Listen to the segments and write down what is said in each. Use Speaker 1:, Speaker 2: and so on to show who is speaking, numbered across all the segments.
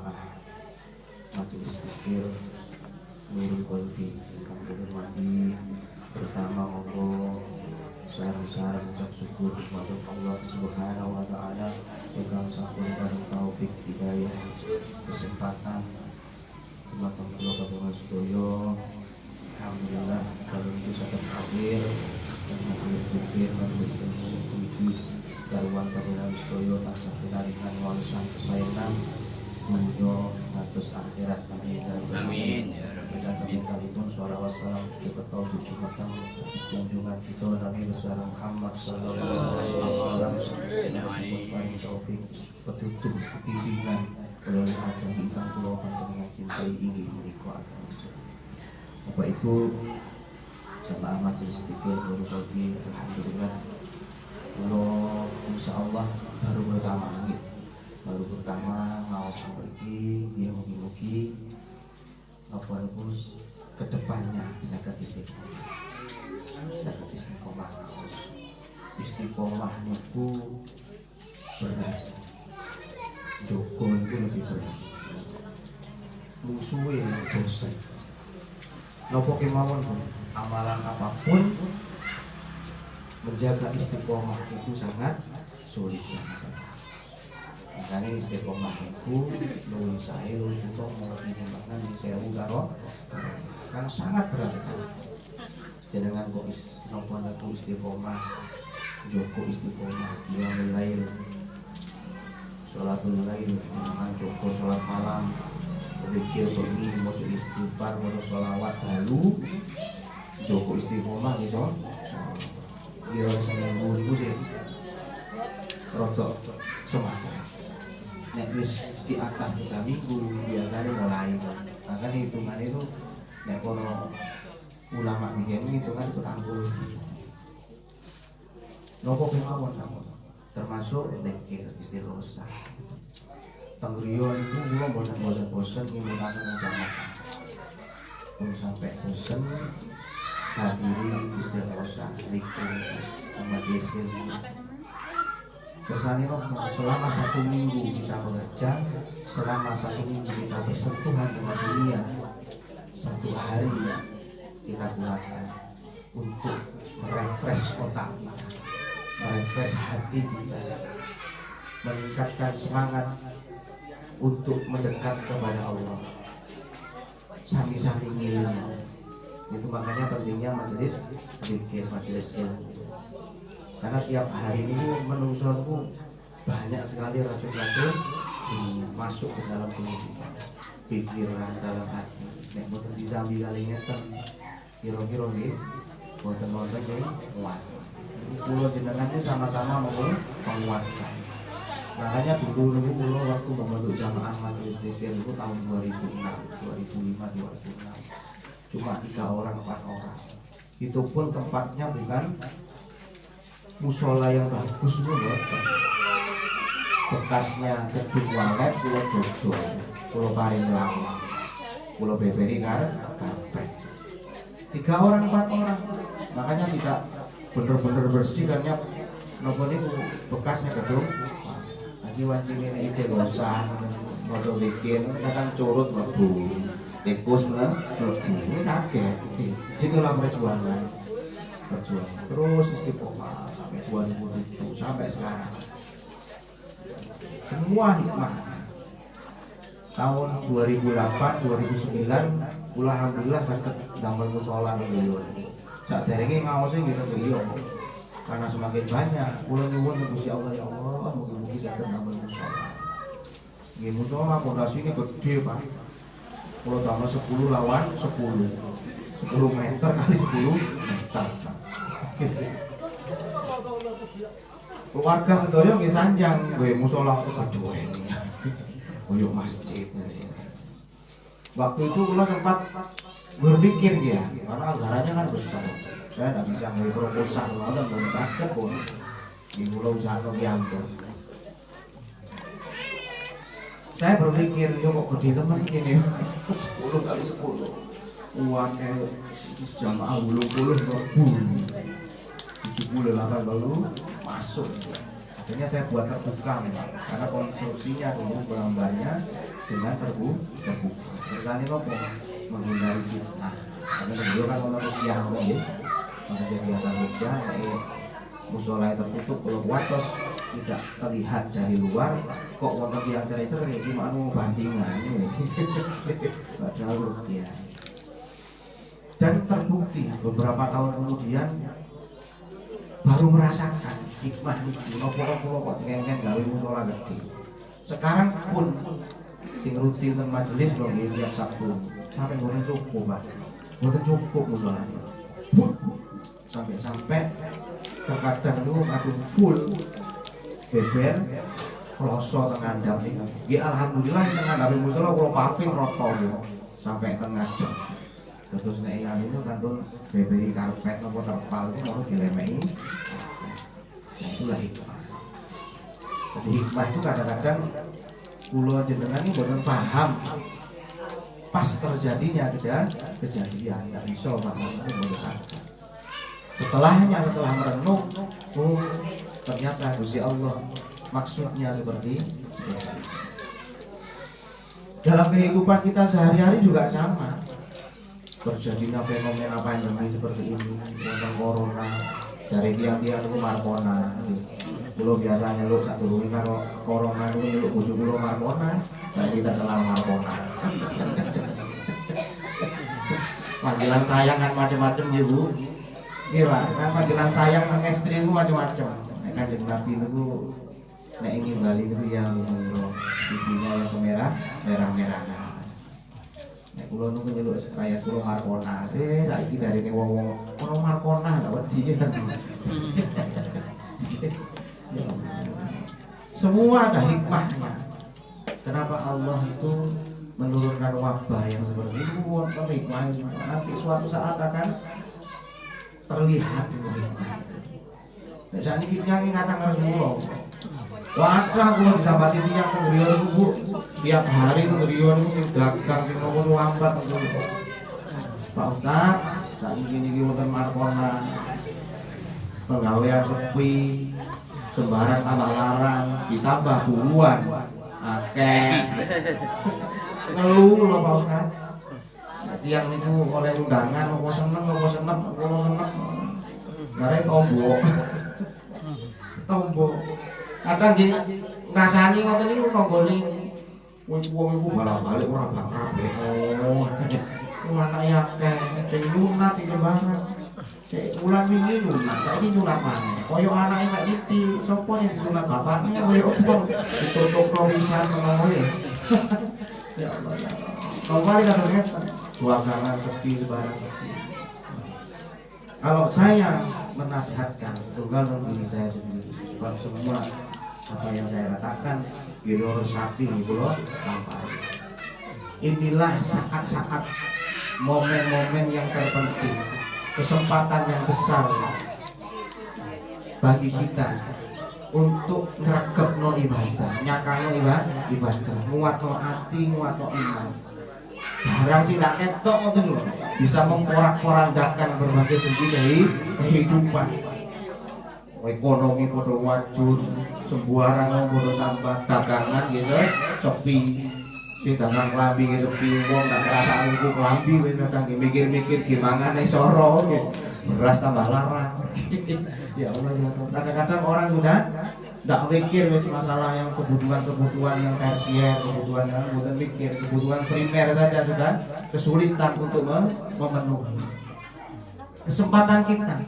Speaker 1: jamaah majelis zikir Nurul Qalbi ingkang dihormati, pertama monggo sareng-sareng ucap syukur kepada Allah Subhanahu wa taala ingkang sampun paring taufik hidayah kesempatan dumateng kula panjenengan sedaya. Alhamdulillah kalau itu saged hadir dan majelis zikir majelis ilmu iki karuan panjenengan sedaya tansah pinaringan walusan kesayangan dunya ngantos akhirat. Amin ya rabbal alamin. Kalipun sholawat salam kita tauhid dumateng junjungan kita Nabi besar Muhammad sallallahu alaihi wasallam. Paring taufik petunjuk bimbingan oleh agama ingkang kula panjenengan cintai inggih menika agama Islam. Bapak Ibu jamaah majelis zikir Nurul Qalbi, alhamdulillah kula insyaallah baru pertama ngawas pergi ya mugi-mugi napa niku kedepannya saged istiqomah niku berat, Joko niku lebih berat, musuhe dosa. Napa kemawon pun amalan apapun menjaga istiqomah itu sangat sulit sangat. Makanya istiqomah itu luwih sae luwih utama mlebu timbangan di 1000 karo kan sangat berat sekali. Jenengan kok napa niku istiqomah, joko istiqomah, qiyamul lail, sholatul lail, jenengan joko sholat malam, zikir bengi, maca istighfar, maca sholawat dalu, joko istiqomah iso. Kira seminggu niku sih rodok semangat. Nek wis di atas 3 minggu biasanya mulai. Makanya hitungan itu nek kono ulama bikin hitungan itu tanggul. Nopo kemawon termasuk zikir istighosa. Tanggriyo itu kula bosan-bosan ngimulaken jamaah. Pun sampai bosan hadiri istighosa zikir majelis ilmu. Kersane selama 1 minggu kita bekerja, selama 1 minggu kita bersentuhan dengan dunia, 1 hari kita gunakan untuk merefresh otak kita, merefresh hati kita, meningkatkan semangat untuk mendekat kepada Allah, sami-sami ngiling. Itu makanya pentingnya majelis zikir, majelis ilmu. Karena tiap hari ini menungsoku banyak sekali racun-racun masuk ke dalam tubuh kita, pikiran dalam hati. Nek boten disambi kali ngeten, kira-kira nggih boten wonten sing kuat. Kula jenengan sama-sama menguatkan. Makanya dulu kula waktu membentuk jamaah majelis zikir itu tahun 2006, 2005, 2006. Cuma 3 orang 4 orang. Itu pun tempatnya bukan musola yang bagus dulu, bekasnya gedung walet, pulau jojo, pulau paring lama, pulau beberi karpet. 3 orang 4 orang, makanya tidak bener-bener bersih dan nyap. Nopo ini bekasnya gedung. Lagi wajib ini istighosa, modal bikin, kadang curut mlebu, tikus mlebu, ini kaget. Itulah perjuangan terus istiqomah sampai 2007 sampai sekarang. Semua hikmah. Tahun 2008 2009 kula alhamdulillah saged damel mushola beliau. Saderenge ngaosi gitu beliau. Karena semakin banyak kula nyuwun ke Gusti Allah, ya Allah mugi-mugi saged damel mushola. Nggih mushola pondasine gede, Pak. Kula damel 10 lawan 10 meter kali 10 meter. Keluarga sedaya nggih sanjang, nggih mushola keduwen. Koyo masjid. Waktu itu kula sempat berpikir ya, karena anggarannya kan besar. Saya tidak bisa nggih proposal ngoten pun kaget pun. Di kula usaha Novianto. Saya berpikir, yo kok gede teman gini, 10 kali 10. Uang jamaah 80 ribu 78 baru masuk. Akhirnya saya buat terbuka memang, karena konstruksinya dulu gambarnya dengan terbuka. Ceritanya nopo menghindari fitnah. Karena beliau kan orang rupiah ya, maka kegiatan rupiah, musola tertutup kalau watos tidak terlihat dari luar, kok wonten yang cerai-cerai gimana mau bandingan ini. Padahal rupiah. Dan terbukti beberapa tahun kemudian baru merasakan hikmah itu. Nopo-nopo kok tengen gawe musola gede. Sekarang pun sing rutin ten majelis loh tiap Sabtu sampai mboten cukup Pak. Mboten cukup musola. Sampai terkadang itu aku full beber kloso tengah ndam niku. Ya alhamdulillah sing ngandhapi musola kula paving rata sampai tengah jam. Terus nek yang itu kantun beberi karpet nopo terpal itu mau diremei. Nah, itulah hikmah. Jadi hikmah itu kadang-kadang kula jenengan ini boten paham pas terjadinya kejadian, nggak bisa paham itu boten saja. Setelah merenung, oh ternyata Gusti Allah maksudnya seperti itu. Dalam kehidupan kita sehari-hari juga sama. Terjadinya fenomena pandemi seperti ini, tentang corona, cari tiang-tiang itu markona. Kulo biasanya lu satu durunge karo corona itu lu bojo kulo markona, saiki terkenal markona. Panggilan sayang kan macam-macam ya Bu. Iya Pak, kan panggilan sayang nang istri itu macam-macam. Nek Kanjeng Nabi niku nek ingin bali niku ya lumuro, pipinya yang merah-merah. Nek kula niku nyeluk sekaya kula markona. Saiki darine wong-wong ono markona gak wedi. Semua ada hikmahnya. Kenapa Allah itu menurunkan wabah yang seperti itu? Wonten hikmahnya. Nanti suatu saat akan terlihat hikmah. Nek sakniki tiyang ingkang Rasulullah. Wadah kula disambati tiyang teng griya niku Bu. Tiap hari teng griya niku sing dagang sing nopo suambat niku. Pak Ustaz, sakniki niki wonten markona. Penggawean sepi, sembarang tambah larang, ditambah buruan akeh. Ngeluh lho Pak Ustaz. Tiang niku oleh undangan apa seneng. Garek tombo. Kadang nggih ngrasani ngoten niku tanggane wong iku balik ora bakal. Oh. Anake akeh sing nyunat sing sembarang. Cek ulang wingi nyunat, saiki nyunat maneh. Kaya anake mek niti, sapa yang disunat bapaknya kaya opo? Ditutup provisan ngono ya. Ya Allah ya Allah. Kembali ke ngeten, belakangan sepi sembarang sepi. Kalau saya menasihatkan tunggal diri saya sendiri, sebab semua apa yang saya katakan Gilor Sapi kula tanpa. Inilah saat-saat momen-momen yang terpenting, kesempatan yang besar bagi kita untuk ngregepno ibadah, nyakano ibadah, nguatno ati, nguatno iman. Barang sing ndak ketok ngoten lho, bisa memporak-porandakan berbagai sendi kehidupan. Ekonomi padha wajur, sembarang padha sambat, dagangan nggih sepi. Sing dagang klambi nggih sepi, wong ndak kerasa niku klambi wis kadang mikir-mikir gimana soro nggih. Beras tambah larang. Ya Allah ya Allah. Kadang-kadang orang sudah ndak mikir wis masalah yang kebutuhan yang tersier, kebutuhan yang bukan mikir, kebutuhan primer saja sudah kesulitan untuk memenuhi. Kesempatan kita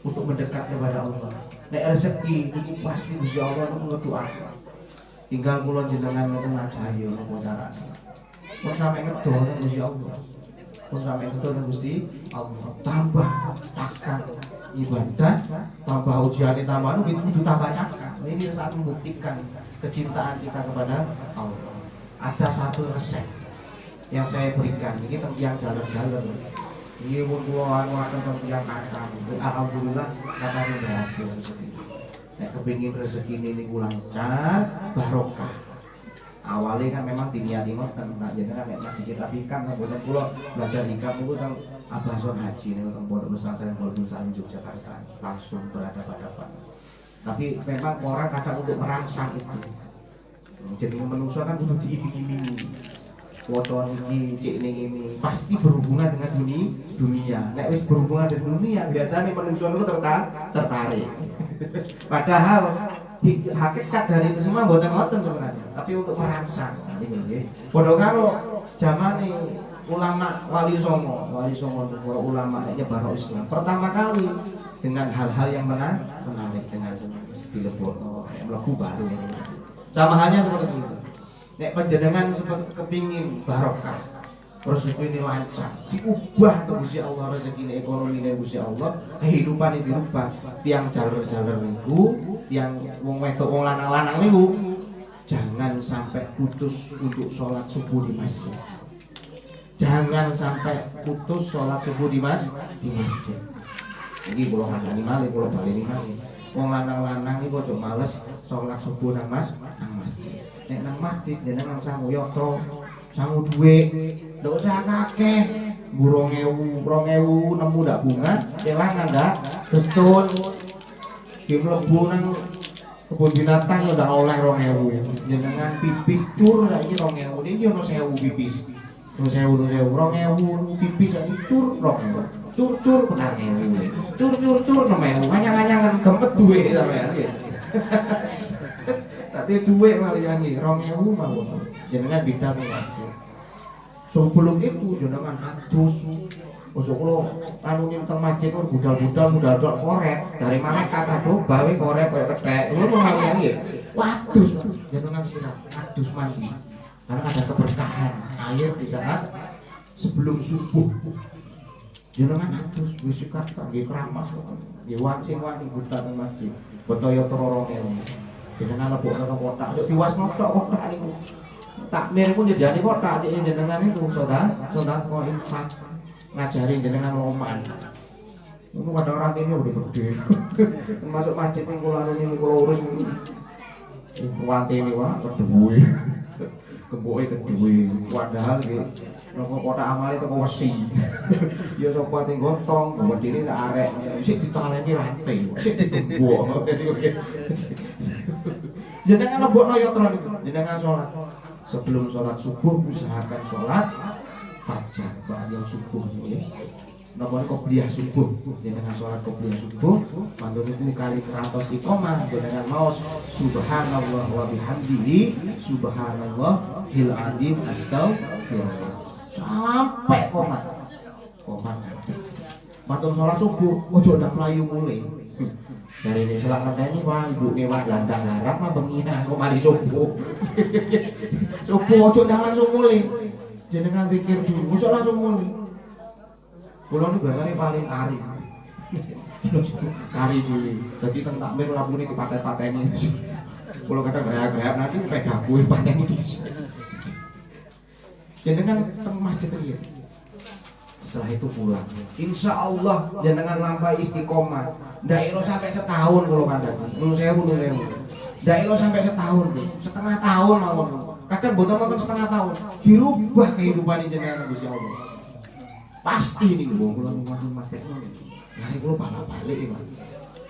Speaker 1: untuk mendekat kepada Allah. Nek rezeki itu pasti Gusti Allah ngedoa. Tinggal kula jenengan ngoten ayo napa carane. Pun sampe ngedol Gusti Allah. Pun sampe ngedol Gusti Allah. Tambah takkan ibadah, tambah ujian tambah itu tambah cakap. Ini saat membuktikan kecintaan kita kepada Allah. Ada satu resep yang saya berikan. Ini tentang yang jalan-jalan. Ini pun kula anuaken tentang yang kakak. Alhamdulillah kakaknya berhasil rezeki. Nek kepingin rezeki ini lancar, barokah. Awalnya kan memang diniati ngoten, nak jenengan nek ngaji kita hikam kan boten kula belajar hikam niku teng Abah Son Haji niku teng Pondok Pesantren Pondok Pesantren Yogyakarta, langsung berhadapan-hadapan. Tapi memang orang kadang untuk merangsang itu. Jadi manusia kan kudu diiming-imingi. Wocon iki, cek ning ini pasti berhubungan dengan dunia. Nek wis berhubungan dengan dunia, biasanya manusia itu tertarik. Padahal hakikat dari itu semua mboten ngoten sebenarnya, tapi untuk merangsang. Ini nggih. Padha karo zamane ulama Wali Songo para ulama nyebar Islam. Pertama kali dengan hal-hal yang menarik dengan dilebokno mlebu baru. Sama halnya seperti itu. Nek panjenengan seperti kepingin barokah, rezeki ini lancar, diubah tuh Gusti Allah, rezeki ini ekonomi ini Gusti Allah, kehidupan ini dirubah. Tiang jalur-jalur niku, tiang wong wedok wong lanang-lanang niku, jangan sampai putus untuk sholat subuh di masjid. Jangan sampai putus sholat subuh di masjid. Ini pulau kandani malih, pulau baleni malih. Wong lanang-lanang niku aja males sholat subuh nang masjid. Nek nang masjid jenengan sangu yoto, sangu duwe, ndak usah akeh. 2000 nemu ndak bunga, kelangan ndak betul. Ki mlebu nang kebun binatang ya udah oleh 2000. Jenengan pipis cur saiki 2000. Niki ono 1000 pipis. 2000 pipis saiki cur 2000. Cur 4000. Cur 6000. Anyang-anyangan gempet duwe sampean nggih. Tapi duit malah yangi 2000 mawon. Jenengan bidang masih. Sebelum itu jenengan adus. Masuk kula anu ning teng masjid kok budal-budal korek. Dari mana kata do bawe korek koyo kethek. Ngono malah yangi. Wadus jenengan sirat adus mandi. Karena ada keberkahan air di saat sebelum subuh. Jenengan adus wis sikap kangge keramas kok. Nggih wanci budal teng masjid. Botoyo terorong jenengan lebokno nang kotak, yo diwasno kotak niku. Takmir pun jadiane kotak cek jenengan niku sedekah infak. Ngajari jenengan loman. Niku kadang orang ini udah gede. Masuk masjid ning kula niku kula urus niku. Wante niku keduwe. Kemboke keduwe. Padahal nggih nang kotak amale teko wesi. Ya sapa sing gotong, gedine sak arek. Sik ditaleni rantai, sik digembok. Jenengan lebokno yatra niku, jenengan salat. Sebelum salat subuh usahakan salat fajar, ba'da subuh nggih. Napa qobliyah subuh, jenengan salat qobliyah subuh, mandun niku kali keratos iqamah, jenengan maos subhanallah wa bihamdihi, subhanallahil azim astaghfirullah. Sampai komat. Matur salat subuh, ojo ndak mlayu mulai. Dari ini selama ini wah ibu nih wah landang harap mah bengihan kok mari subuh. Subuh ojo dah langsung mulai. Jenengan zikir dulu, ojo langsung mulai. Kula niku biasane paling kari. Kari dulu. Dadi teng takmir lapune dipateni-pateni. Kula kadang gaya-gaya nanti pedaku wis pateni dhisik. Jenengan teng masjid riyen. Setelah itu pulang. Insya Allah jenengan lampai istiqomah. Dairo sampai setahun kalau kandhani. Nun sewu. Dairo sampai setahun, setengah tahun mawon. Kadang boten mawon setengah tahun. Dirubah kehidupan jenengan Gusti Allah. Pasti niku kula nuwun Mas Tekno. Lah kula balik iki, Pak.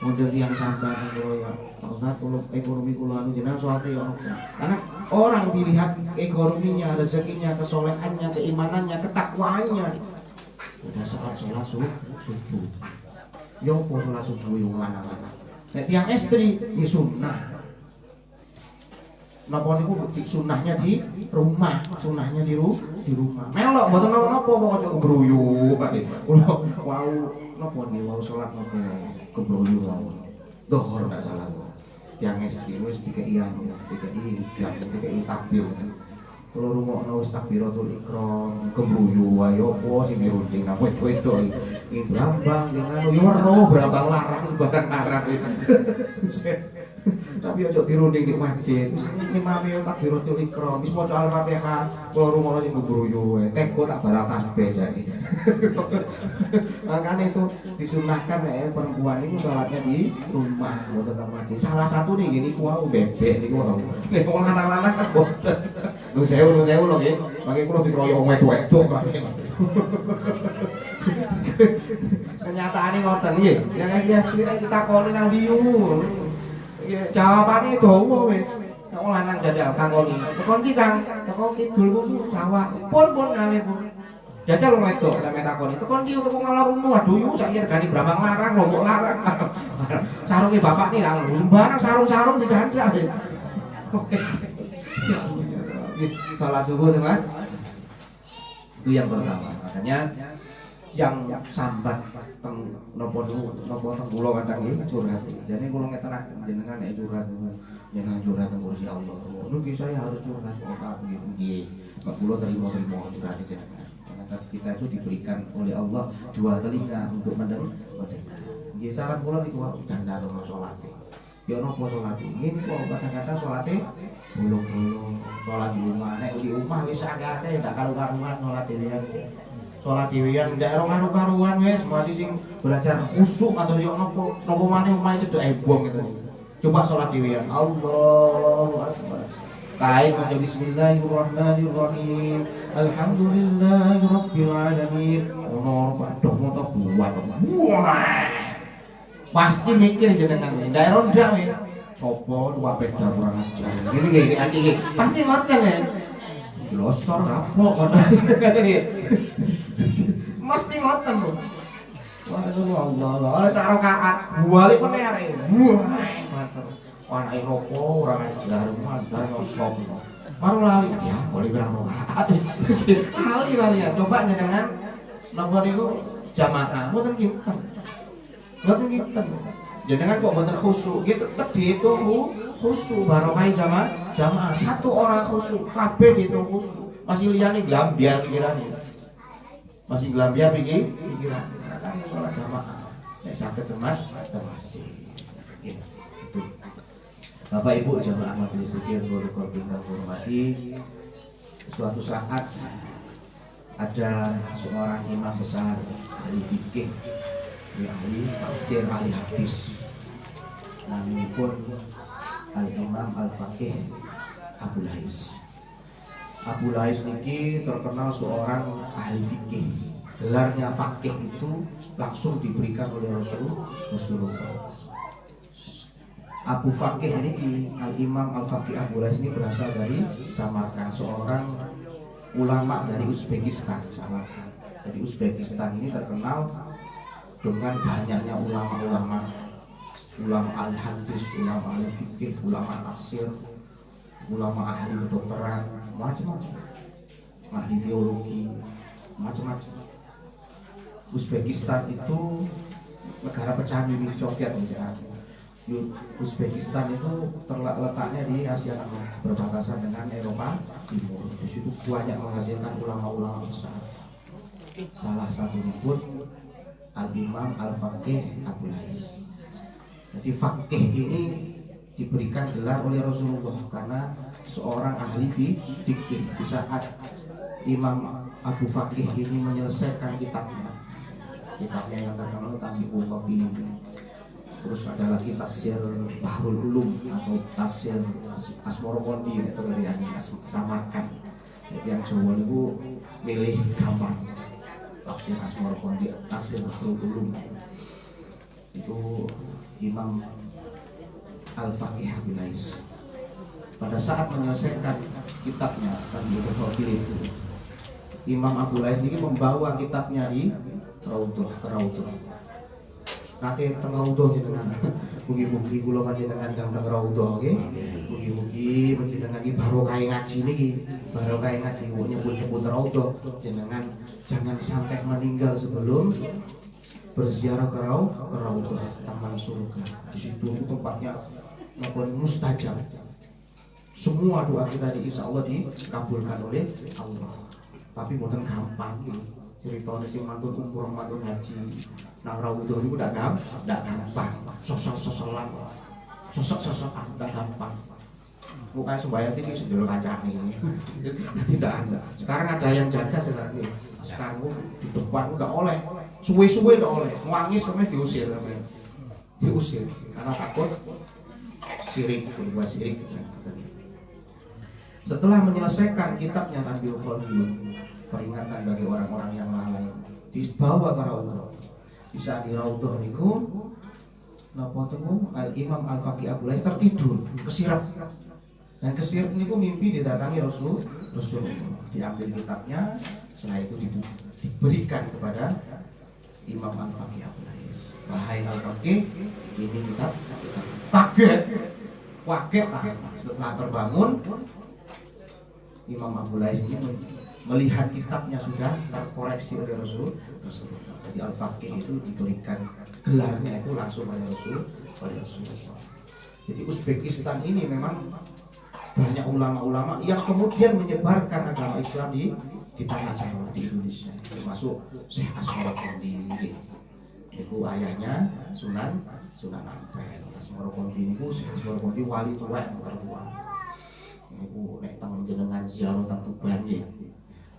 Speaker 1: Model yang sampean kula ya. Ustaz kula ekonomi kula anu jenengan soal ya ono. Karena orang dilihat ekonominya, rezekinya, kesolehannya, keimanannya, ketakwaannya. Pada saat sholat subuh, yo po sholat subuh yang mana-mana. Nek tiang istri di sunnah. Napa niku sunnahnya di rumah, sunnahnya di rumah. Melok mboten napa kok aja kebroyo Pak. Kula wau napa niku wau sholat napa kebroyo wau. Dohor ndak salah. Tiang istri wis dikei anu, dikei jam, dikei takbir. Kalau rungokno wis takbiratul ihram kebruyu ayo apa sing dirunding nang wedok-wedok iki brambang sing anu yo weruh brambang larang barang larang itu. Tapi ojo dirunding di masjid wis imame takbiratul ihram wis maca Al-Fatihah kula rungokno sing kebruyu teko tak balang tasbih jane. Makanya itu disunahkan perempuan itu sholatnya di rumah mboten teng masjid. Salah satu nih gini kuwi bebek niku wau. Nek wong lanang-lanang kan boten. Nun sewu lho nggih. Mangke kula dikroyok wong wedok-wedok kok. Kenyataane ngoten nggih. Yang istri nek ditakoni nang liyu. Jawabane dawa wis. Nek lanang jajal kangkoni. Tekon ki Kang, teko kidul ku Jawa. Pun ngalih pun. Jajal wong wedok nek takoni. Tekon ki teko ngalormu waduh yu sak regane brambang larang lho kok larang. Sarunge bapak ni lah sembarang sarung-sarung digandak. Oke. Salah subuh tuh Mas. Itu yang pertama. Makanya yang sambat teng nopo teng kula kadang nggih curhat. Jane kula ngeteraken jenengan nek curhat jangan curhat teng kursi Allah. Nggih saya harus curhat kok gitu nggih. Kok kula terima-terima curhat jenengan. Karena kita itu diberikan oleh Allah dua telinga untuk mendengar. Nggih saran kula niku dandang salat. Ya napa salat iki kok kadang-kadang salate bolong-bolong. Salat di rumah nek di rumah wis akeh ndak karu-karuan salat dhewean. Salat dhewean ndak karu-karuan wis masih sing belajar khusyuk atau yo napa maneh omahe cedhek ebong gitu. Coba salat dhewean. Allahu akbar. Kain maca bismillahirrahmanirrahim. Alhamdulillahirabbil alamin. Ono padha moto buat. Pasti mikir jenengan ndak ronda we. Sopo dua beda kurang ajar. Gini iki. Pasti ngoten ya. Glosor kapok kon. Mesti ngoten lho. Wallahu Allah. Ora sak rakaat. Balik meneh arek. Matur. Anake sopo ora ajar mantar nyosop. Baru lali dia boleh bilang rakaat. Kali ya. Coba jenengan napa niku jamaah. Mboten kinten. Mboten kinten. Jenengan kok mboten khusyuk, gitu tetep dihitung khusyuk barokah jamaah. Satu orang khusyuk, kabeh dihitung khusyuk. Masih liyane glambiar pikirane. Masih glambiar pikiran. Makane salat jamaah. Nek saged Mas, masih. Gitu. Bapak Ibu jamaah majelis zikir Qur'an bintang hormati. Suatu saat ada seorang imam besar ahli fikih, ahli tafsir, ahli hadis. Namanya pun Al-Imam Al-Faqih Abu Lais. Abu Lais niki terkenal seorang ahli fikih. Gelarnya faqih itu langsung diberikan oleh Rasulullah. Abu Faqih niki Al-Imam Al-Faqih Abu Lais ini berasal dari Samarkand, seorang ulama dari Uzbekistan. Samarkand. Jadi Uzbekistan ini terkenal dengan banyaknya ulama al-hadis, ulama al-fikih, ulama tafsir, ulama ahli kedokteran, macam-macam, ahli teologi, macam-macam. Uzbekistan itu negara pecahan Uni Soviet misalnya. Uzbekistan itu letaknya di Asia Tengah, berbatasan dengan Eropa Timur. Di situ banyak menghasilkan ulama-ulama besar. Salah satunya pun Al-Imam Al-Faqih Abu Lais. Jadi faqih ini diberikan gelar oleh Rasulullah karena seorang ahli fikih. Di saat Imam Abu Faqih ini menyelesaikan kitabnya yang terkenal Tabi'ul Qafi. Terus ada lagi tafsir Bahrul Ulum atau tafsir Asmorokondi itu dari yang Samarkand. Yang Jawa itu milih gampang. Tafsir Asmorokondi, tafsir Bahrul Ulum. Itu Imam Al-Faqih Abu Lais. Pada saat menyelesaikan kitabnya Tabi'ul Qafi itu, Imam Abu Lais ini membawa kitabnya di Raudhah. Nanti teng Raudhah jenengan. Mugi-mugi kula panjenengan teng Raudhah nggih. Mugi-mugi panjenengan iki barokah ngaji niki. Barokah ngaji nyebut-nyebut Raudhah. Jenengan jangan sampai meninggal sebelum berziarah ke Raudhah, taman surga. Di situ tempatnya mustajab. Semua doa kita insya Allah dikabulkan oleh Allah. Tapi bukan gampang nih. Ceritanya si mantun umroh, mantun haji nang Raudhah itu tidak gampang. Sosok-sosokan tidak gampang. Bukan sembahyang ini sendiri kancane ini. Tidak ada. Sekarang ada yang jaga sekarang. Sekarang di depan udah oleh. Suwe-suwe udah oleh. Wangis sampai diusir karena takut berbuat syirik. Setelah menyelesaikan kitabnya Tabi'ul Qafi, peringatan bagi orang-orang yang lalai, dibawa ke Raudhah. Bisa di Raudhah niku napa temu Al Imam Al Faqih Abu Lais tertidur, kesirap. Dan kesirap niku mimpi didatangi Rasulullah. Diambil kitabnya, setelah itu diberikan kepada Imam Al Faqih Abu Lais. Wahai Al Faqih, ini kitab. Kaget setelah terbangun. Imam Abu Lais ini melihat kitabnya sudah terkoreksi oleh Rasulullah. Jadi Al-Faqih itu diberikan gelarnya itu langsung oleh Rasulullah. Jadi Uzbekistan ini memang banyak ulama-ulama yang kemudian menyebarkan agama Islam di tanah Jawa, di Indonesia, termasuk Syekh Asmarokondi. Itu ayahnya Sunan Ampel. Asmarokondi ini Syekh Asmarokondi wali tua yang tertua. Iku nek teng jenengan ziarah teng Tuban nggih.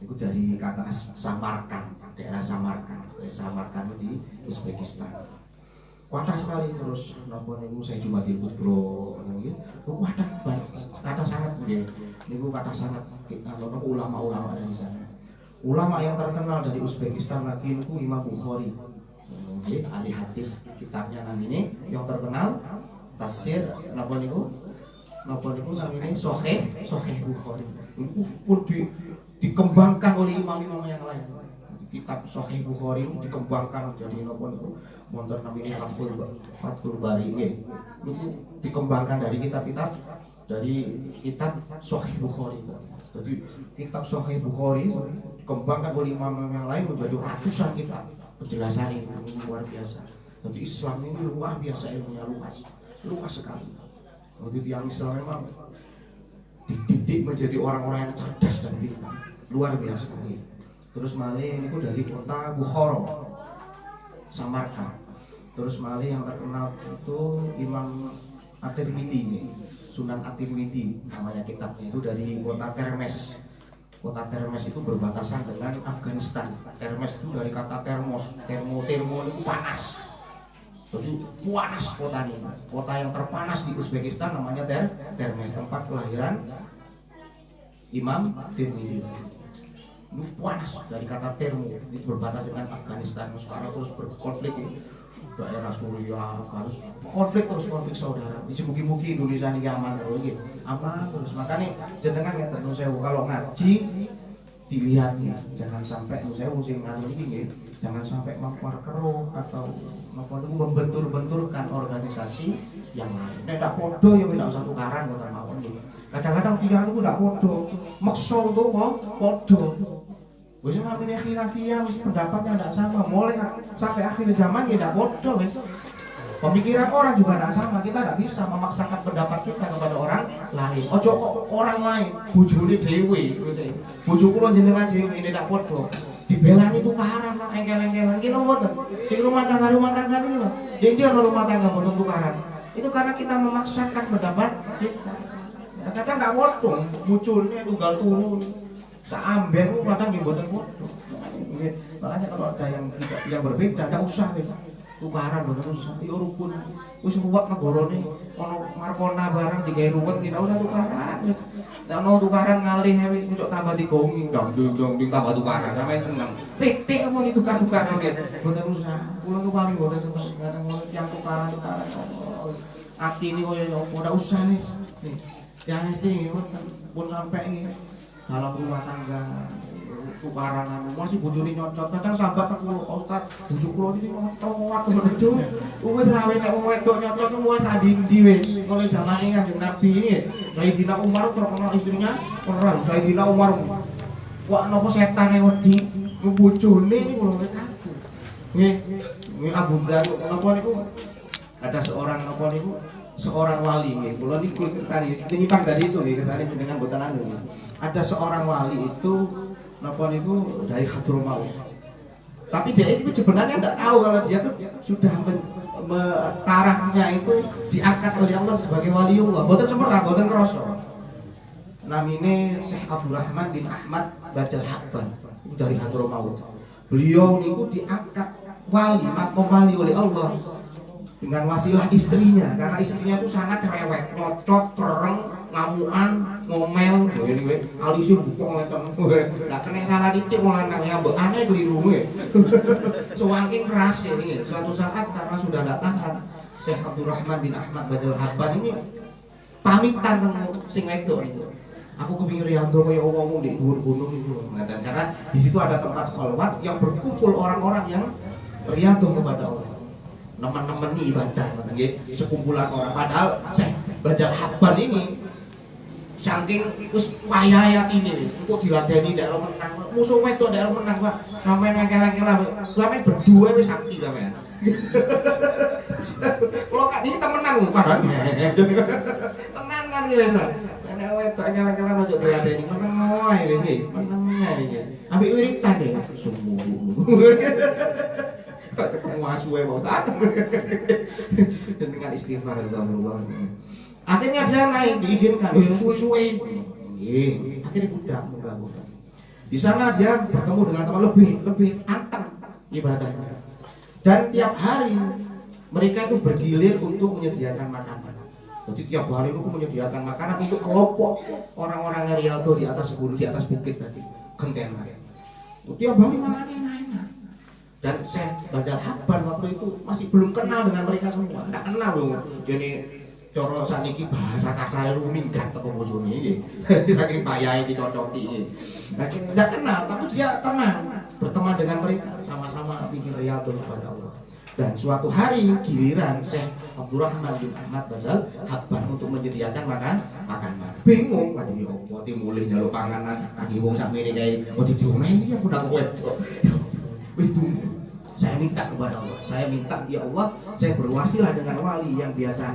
Speaker 1: Iku dari kata Samarkand, daerah Samarkand. Samarkand di Uzbekistan. Kuatah sekali terus napa niku saya Jumatil Kubro nggih. Kuatah banget, kata sangat nggih. Niku kata sangat ulama-ulama dari sana. Ulama yang terkenal dari Uzbekistan lagi niku Imam Bukhari. Nggih, ahli hadis, kitabnya namanya yang terkenal tafsir napa niku namanya Sahih Bukhari. Itu pun dikembangkan oleh imam-imam yang lain. Kitab Sahih Bukhari itu dikembangkan jadi napa niku wonten namanya Fathul Bari nggih. Niku dikembangkan dari kitab Sahih Bukhari. Jadi kitab Sahih Bukhari dikembangkan oleh imam yang lain menjadi ratusan kitab. Penjelasan ini luar biasa. Jadi Islam ini luar biasa, ilmunya luas sekali. Jadi yang Islam memang dididik menjadi orang-orang yang cerdas dan pintar, luar biasa. Terus malih ini dari kota Bukhara, Samarkand. Terus malih yang terkenal itu Imam At-Tirmidzi, Sunan At-Tirmidzi namanya kitabnya, itu dari kota Termes. Kota Termes itu berbatasan dengan Afghanistan. Termes itu dari kata termos, termo itu panas. Jadi panas kota ini. Kota yang terpanas di Uzbekistan namanya Termes, tempat kelahiran Imam Tirmidzi. Itu panas dari kata termo, itu berbatasan dengan Afghanistan. Sekarang terus berkonflik ini. Daerah Suriah harus konflik saudara. Di mugi-mugi Indonesia ini aman terus gitu. Aman terus. Makanya jenengan ya terus saya kalau ngaji dilihatnya jangan sampai saya musim nganu ini jangan sampai mempar keruh atau membentur-benturkan organisasi yang lain. Nek ndak podo ya tidak usah tukaran ngoten mawon. Kadang-kadang tiyang niku ndak podo, maksa untuk podo. Wis namine khilafiyah wis pendapatnya tidak sama, mulai sampai akhir zaman ya tidak bodoh wis. Pemikiran orang juga tidak sama, kita tidak bisa memaksakan pendapat kita kepada orang lain. Ojo orang lain, bojone dhewe wis. Bojo kula jenengan dhewe ini tidak bodoh. Dibelani tukaran nang engkel-engkelan ki mboten. Sing rumah tangga iki lho. Sing dia rumah tangga mboten tukaran. Itu karena kita memaksakan pendapat kita. Kadang tidak bodoh, munculnya tunggal turu. Seamben kadang nggih mboten podo. Makanya kalau ada yang berbeda enggak usah wis. Tukaran mboten usah. Yo rukun. Wis ruwet negarane ono markona barang digawe ruwet tidak usah tukaran. Nek ono tukaran ngalih wis njok tambah digongi ndang tambah tukaran sampe seneng. Pitik apa ditukar-tukaran nggih. Mboten usah. Kula tuh paling mboten seneng barang yang tukaran. Ati ini koyo apa ndak usah wis. Nih. Ya mesti pun sampai dalam rumah tangga tukaran masih bojone nyocot kadang sambat aku Ustaz bojo kula iki nyocot itu wis rawe nek wong wedok nyocot ku wis andi wis mulai zamane Kanjeng Nabi ini Sayyidina Umar terkenal istrinya perang Sayyidina Umar kok napa setane wedi bojone ini kula wis aku nggih Abu Dhar napa niku ada seorang wali nggih kula niku tadi nyimpang dari itu nggih kesane jenengan boten anu. Ada seorang wali itu napa niku dari Hadramaut. Tapi dia itu sebenarnya enggak tahu kalau dia tuh sudah tarafnya itu diangkat oleh Allah sebagai waliullah. Boten semerah, boten krasa. Namine Syekh Abdurrahman bin Ahmad Bajal Habban. Itu dari Hadramaut. Beliau niku diangkat wali oleh Allah dengan wasilah istrinya karena istrinya itu sangat cerewet, nyocot, kereng, ngamuan, ngomel, ngene alisih buka ngeten. Lah kena salah titik wong lanang ya mbok keliru nggih. Saking keras ini suatu saat karena sudah tidak tahan Syekh Abdurrahman bin Ahmad Bajal Habban ini pamitan tentang sing wedok itu. Aku kepingin Rianto kayak ngomong di dhuwur gunung itu. Karena di situ ada tempat khalwat yang berkumpul orang-orang yang rianto kepada Allah. Teman-teman ini ibadah, sekumpulan orang. Padahal Syekh Bajal Habban ini saking wis wayah ini kok diladeni ndak ora menang. Musuh wedok ndak ora menang, Pak. Sampeyan ngekela-kela, sampeyan berdua wis sakti sampeyan. Kalau kak ini temenan padahal tenanan gitu lah. Nek wedok nyala-nyala ojo diladeni meneng wae iki. Meneng wae iki. Ambek wiritan ya sumbu. Ketemu asuwe Pak Ustaz. Dengan istighfar Allah. Akhirnya dia naik diizinkan. Suwe-suwe. Nggih, akhirnya budak mudah-mudah. Di sana dia bertemu dengan teman lebih anteng ibadahnya. Dan tiap hari mereka itu bergilir untuk menyediakan makanan. Jadi tiap hari itu menyediakan makanan untuk kelompok orang-orang Rialto di atas gunung, di atas bukit tadi, genteng. Tiap hari makan enak-enak. Dan Syekh Bajal Habban waktu itu masih belum kenal dengan mereka semua, tidak kenal loh. Jadi coro saniki bahasa kasar lu minggat teko bojone iki. Saking payahe dicocoti iki. Tidak kenal, tapi dia tenang berteman dengan mereka, sama-sama bikin Rialto kepada Allah. Dan suatu hari giliran Syekh Abdurrahman bin Ahmad Bajal Habban untuk menyediakan makanan. Bingung kan iki opo mulih njaluk panganan kaki wong sak mene kae kok diomehi ya udah wedok. Wis tunggu. Saya minta kepada Allah. Saya minta ya Allah, saya berwasilah dengan wali yang biasa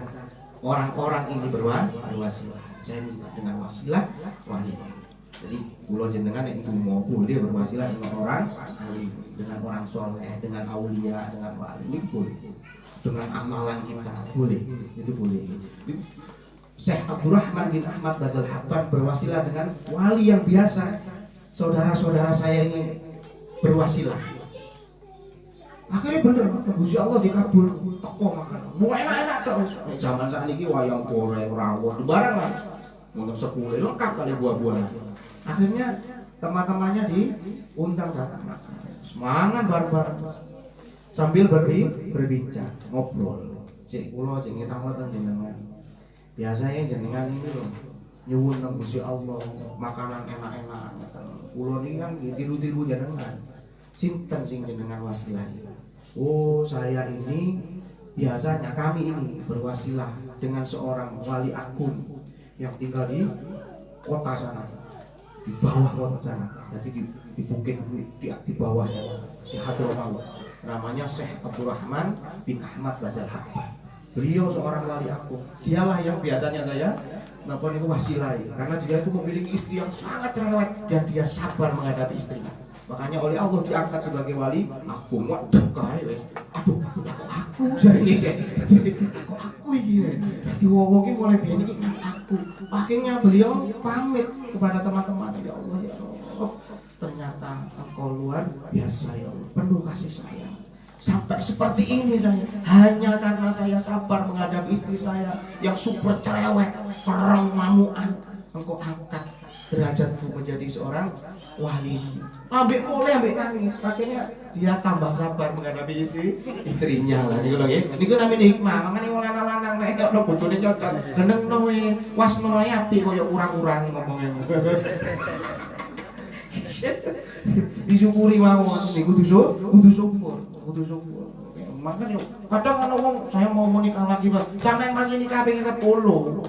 Speaker 1: orang-orang ini berwasilah. Saya minta dengan wasilah wali. Jadi kula jenengan nek ndonga boleh berwasilah dengan orang alim, dengan orang soleh, dengan aulia, dengan wali ini boleh. Dengan amalan kita boleh. Itu boleh. Syekh Abdurrahman bin Ahmad Bajal Habban berwasilah dengan wali yang biasa. Saudara-saudara saya ini berwasilah. Akhirnya bener, Gusti Allah dikabul teko makan. Mau enak-enak tok. Zaman sakniki wayang goreng, rawon, barang lah. Untuk 10 lengkap kali buah-buahan. Akhirnya teman-temannya diundang datang makan. Semangat bareng-bareng. Sambil berbincang, ngobrol. Cek kula jenenge tangletan jenengan. Biasanya jenengan ini loh nyuwun nang Gusti Allah makanan enak-enak. Kula niki kan tiru-tiru jenengan. Sinten sing jenengan wasilah. Oh, saya ini biasanya kami ini berwasilah dengan seorang wali agung yang tinggal di kota sana, di bawah kota sana. Jadi di bukit di bawahnya di Hadramaut. Namanya Syekh Abdurrahman bin Ahmad Bajal Habban. Beliau seorang wali agung. Dialah yang biasanya saya itu wasilai karena dia itu memiliki istri yang sangat cerewet dan dia sabar menghadapi istrinya. Makanya oleh Allah diangkat sebagai wali agung. Waduh kae wis. Aduh, aku jane jadi aku iki. Dadi wong iki mulai biyen iki aku. Akhirnya beliau pamit kepada teman-teman, ya Allah ya Allah. Ternyata engkau luar biasa ya Allah. Penuh kasih sayang. Sampai seperti ini saya hanya karena saya sabar menghadapi istri saya yang super cerewet, perang mamuan. Engkau angkat derajatku menjadi seorang wali. Ambek nangis. Akhirnya dia tambah sabar menghadapi istrinya lah niku lho nggih. Niku namine hikmah. Makane wong lanang-lanang nek ono bojone cocok, genengno we, wasno wae apik kaya kurang-kurang ngomongnya. Disyukuri mawon niku kudu syukur. Makanya kadang ana wong saya mau menikah lagi Pak. Sampeyan masih nikah ping 10.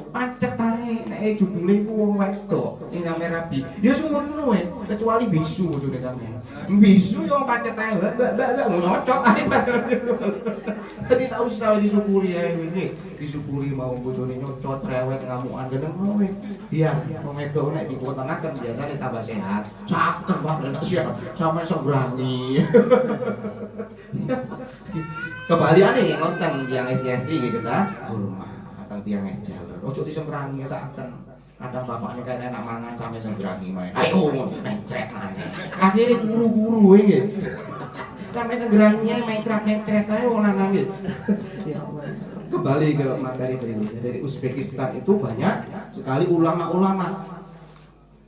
Speaker 1: Pacet ae nek judule ku wong wedok ning rabi. Ya ngono wae, kecuali bisu bojone sampeyan. Bisu yo pacet ae, mbak nyocot ae. Dadi tak usah disyukuri ae iki. Disyukuri mau bojone nyocot, rewet, ngamukan geneng wae. Iya, wong wedok nek dikuwataken biasane tambah sehat. Caket banget nek sehat sampe sembrangi. Kebaliane ngonten tiyang istri gitu ta. Hormat katang tiyang jalur. Ojo disembrangi saken. Kadang bapaknya kayak enak mangan sampe sembrangi main. Ayo mencret maneh. Akhire guru-guru iki. Sampe sembrangi mencret-mencret ae wong lanang iki. Ya Allah. Kembali ke materi berikutnya. Dari Uzbekistan itu banyak sekali ulama-ulama.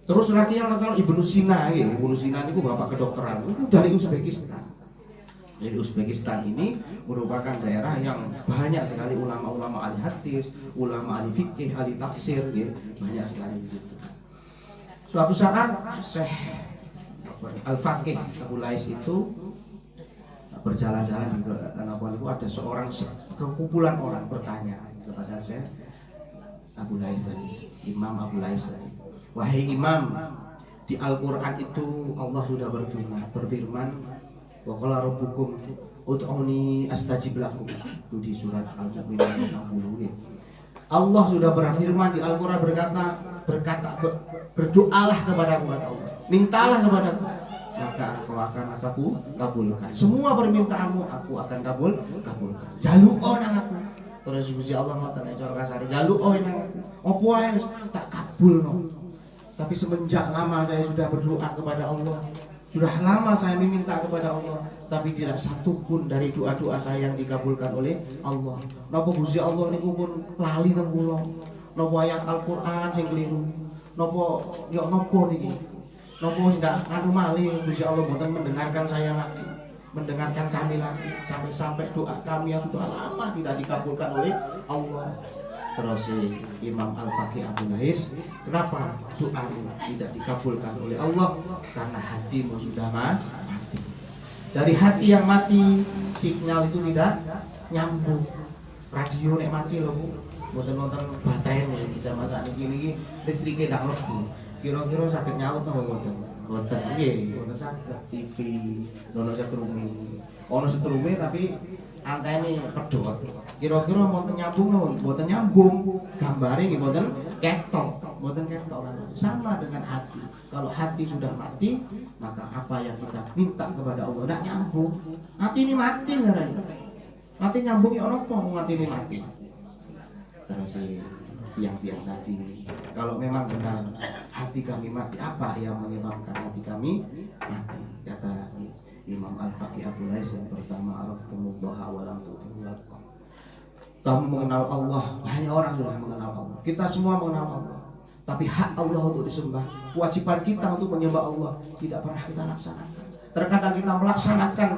Speaker 1: Terus lagi yang terkenal Ibnu Sina iki. Ibnu Sina niku bapak kedokteran. Itu dari Uzbekistan. Jadi Uzbekistan ini merupakan daerah yang banyak sekali ulama-ulama ahli hadis, ulama ahli fikih, ahli tafsir, ya. Banyak sekali di situ. Suatu saat Syekh Al-Faqih Abu Lais itu berjalan-jalan di Labuan itu, ada seorang sekumpulan orang bertanya kepada Syekh Abu Lais tadi, Imam Abu Lais tadi, wahai Imam, di Al-Quran itu Allah sudah berfirman wa qala rabbukum ud'uni astajib lakum, itu di surat Al-Mu'minun 60. Allah sudah berfirman di Al-Quran berdoalah kepada Allah, mintalah kepadaku, maka aku akan kabulkan semua permintaanmu, aku akan kabulkan. Jaluk nang aku. Terus Gusti Allah ngoten cara kasar, jaluk nang aku. Apa wae tak kabulno. Tapi semenjak lama saya sudah berdoa kepada Allah, sudah lama saya meminta kepada Allah, tapi tidak satu pun dari doa-doa saya yang dikabulkan oleh Allah. Napa Gusti Allah niku pun lali nang kula? Napa ayat Al-Qur'an sing keliru? Napa yo napa niki? Napa ndak anu malih Gusti Allah mboten mendengarkan saya lagi, mendengarkan kami lagi, sampai doa kami yang sudah lama tidak dikabulkan oleh Allah. Terus Imam Al-Faqih Abu Lais, kenapa doamu tidak dikabulkan oleh Allah? Karena hatimu sudah mati. Dari hati yang mati, sinyal itu tidak nyambung. Radio nek mati loh Bu, boten-boten baterai nih sama saat ini listriknya tidak mlebu. Kira-kira sakit nyaut napa boten? Boten nggih, boten saged. TV ono setrume tapi antene pedhot. Kira-kira mboten nyambung, mboten nyambung. Gambare nggih mboten ketok kan. Sama dengan hati. Kalau hati sudah mati, maka apa yang kita minta kepada Allah tidak nyambung. Hati ini mati ngarani. Hati nyambung ya ono apa hati ini mati. Terus tiang-tiang tadi, kalau memang benar hati kami mati, apa yang menyebabkan hati kami mati? Kata Imam Al-Faqih Abu Lais yang pertama, araftumullah wa lam tu'timullaha. Kamu mengenal Allah, banyak orang sudah mengenal Allah. Kita semua mengenal Allah, tapi hak Allah untuk disembah, kewajiban kita untuk menyembah Allah tidak pernah kita laksanakan. Terkadang kita melaksanakan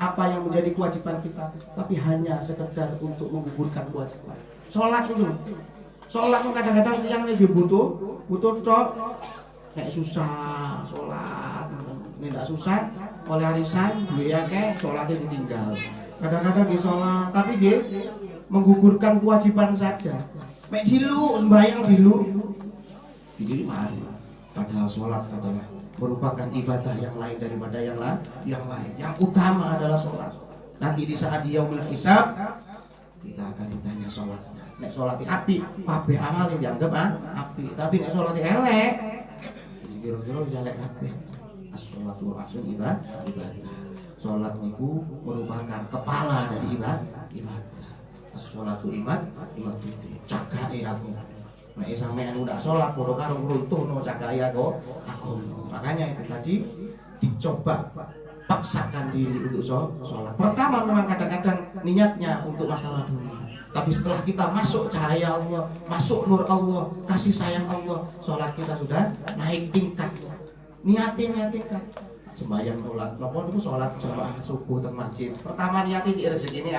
Speaker 1: apa yang menjadi kewajiban kita, tapi hanya sekedar untuk menggugurkan kewajiban. Sholat itu, sholat kadang-kadang yang lagi butuh cok, kayak susah sholat, tidak susah oleh arisan, dia kayak sholatnya ditinggal. Kadang-kadang dia sholat, tapi dia menggugurkan kewajiban saja. Mek dilu, sembahyang dilu. Jadi mana? Padahal sholat adalah merupakan ibadah yang lain daripada yang lain. Yang utama adalah sholat. Nanti di saat dia mulai hisab, kita akan ditanya sholatnya. Nek sholatnya api, kabeh amal yang dianggap api. Tapi nek sholatnya elek, kira-kira jelek kabeh. As-sholatu ra'sul ibadah. Sholat niku merupakan kepala dari ibadah. As-sholatu ibadah itu cakae aku. Nek sampean udah sholat padha karo runtuhno cakae aku. Makanya itu tadi dicoba paksakan diri untuk sholat. Pertama memang kadang-kadang niatnya untuk masalah dunia. Tapi setelah kita masuk cahaya Allah, masuk nur Allah, kasih sayang Allah, sholat kita sudah naik tingkat. Niatnya tingkat. Sembahyang sholat, napa niku sholat jamaah subuh teng masjid. Pertama niatnya di rezeki ini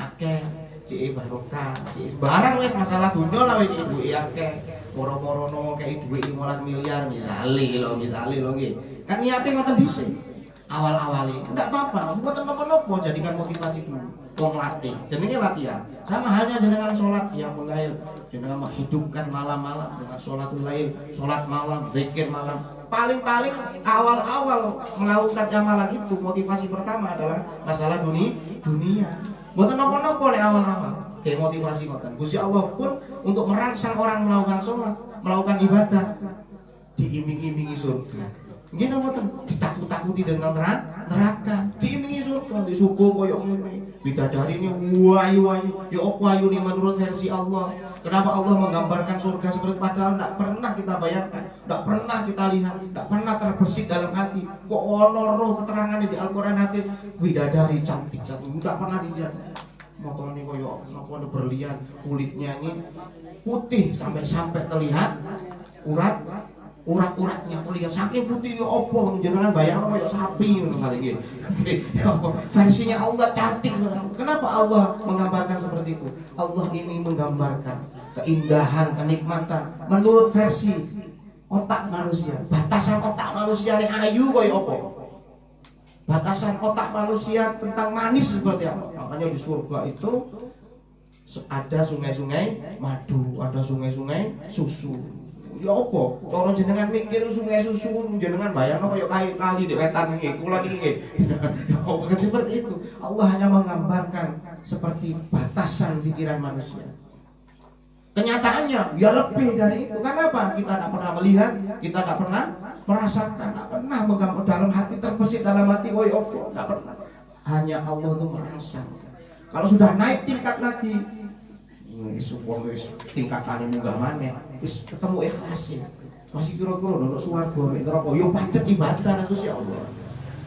Speaker 1: akeh, cek barokah, cek barang wis masalah dunia lah wis ibu akeh. Moro-moro kayak duit 15 miliar misale lho nggih. Kan niatnya ngoten dhisik. Awal-awali enggak apa-apa, mboten napa-napa, jadikan motivasi dulu. Wong latih, jenenge latihan. Sama halnya dengan sholat yang mulai jenengan menghidupkan malam-malam dengan sholatul lail, sholat malam, zikir malam. Paling-paling awal-awal melakukan amalan itu motivasi pertama adalah masalah dunia. Mboten napa-napa lek awal-awal. Kayak motivasi ngoten. Gusti Allah pun untuk merangsang orang melakukan sholat, melakukan ibadah, diiming-imingi surga. Gini mboten ditakut-takuti dengan neraka, diiming surga, disuguh koyo ngene. Bidadari ini wayu-wayu, ya opo ayune menurut versi Allah. Kenapa Allah menggambarkan surga seperti padahal tidak pernah kita bayangkan, tidak pernah kita lihat, tidak pernah terbesit dalam hati. Kok ono roh keterangannya di Al-Qur'an hati bidadari cantik-cantik, tidak pernah dilihat. Motone koyo napa berlian, kulitnya ini putih sampai terlihat urat urat-uratnya kuliah saking putih ya opo jenengan bayang kayak sapi ngono kali iki. Versinya Allah cantik. Kenapa Allah menggambarkan seperti itu? Allah ini menggambarkan keindahan, kenikmatan menurut versi otak manusia. Batasan otak manusia ini ayu kaya apa? Batasan otak manusia tentang manis seperti apa? Makanya di surga itu ada sungai-sungai madu, ada sungai-sungai susu. Ya apa? Cara jenengan mikir sungai susu jenengan bayangno kaya kali di wetan iki, kula iki. Bukan seperti itu. Allah hanya menggambarkan seperti batasan pikiran manusia. Kenyataannya ya lebih dari itu. Kenapa? Kita tidak pernah melihat, kita tidak pernah merasakan, tidak pernah menggambar dalam hati terbesit dalam hati. Oh ya Allah, tidak pernah. Hanya Allah itu merasa. Kalau sudah naik tingkat lagi, tingkatan munggah maneh, wis ketemu ikhlasnya. Masih kira-kira nonton swarga mek neraka, yo pancet ibadah itu ya Allah.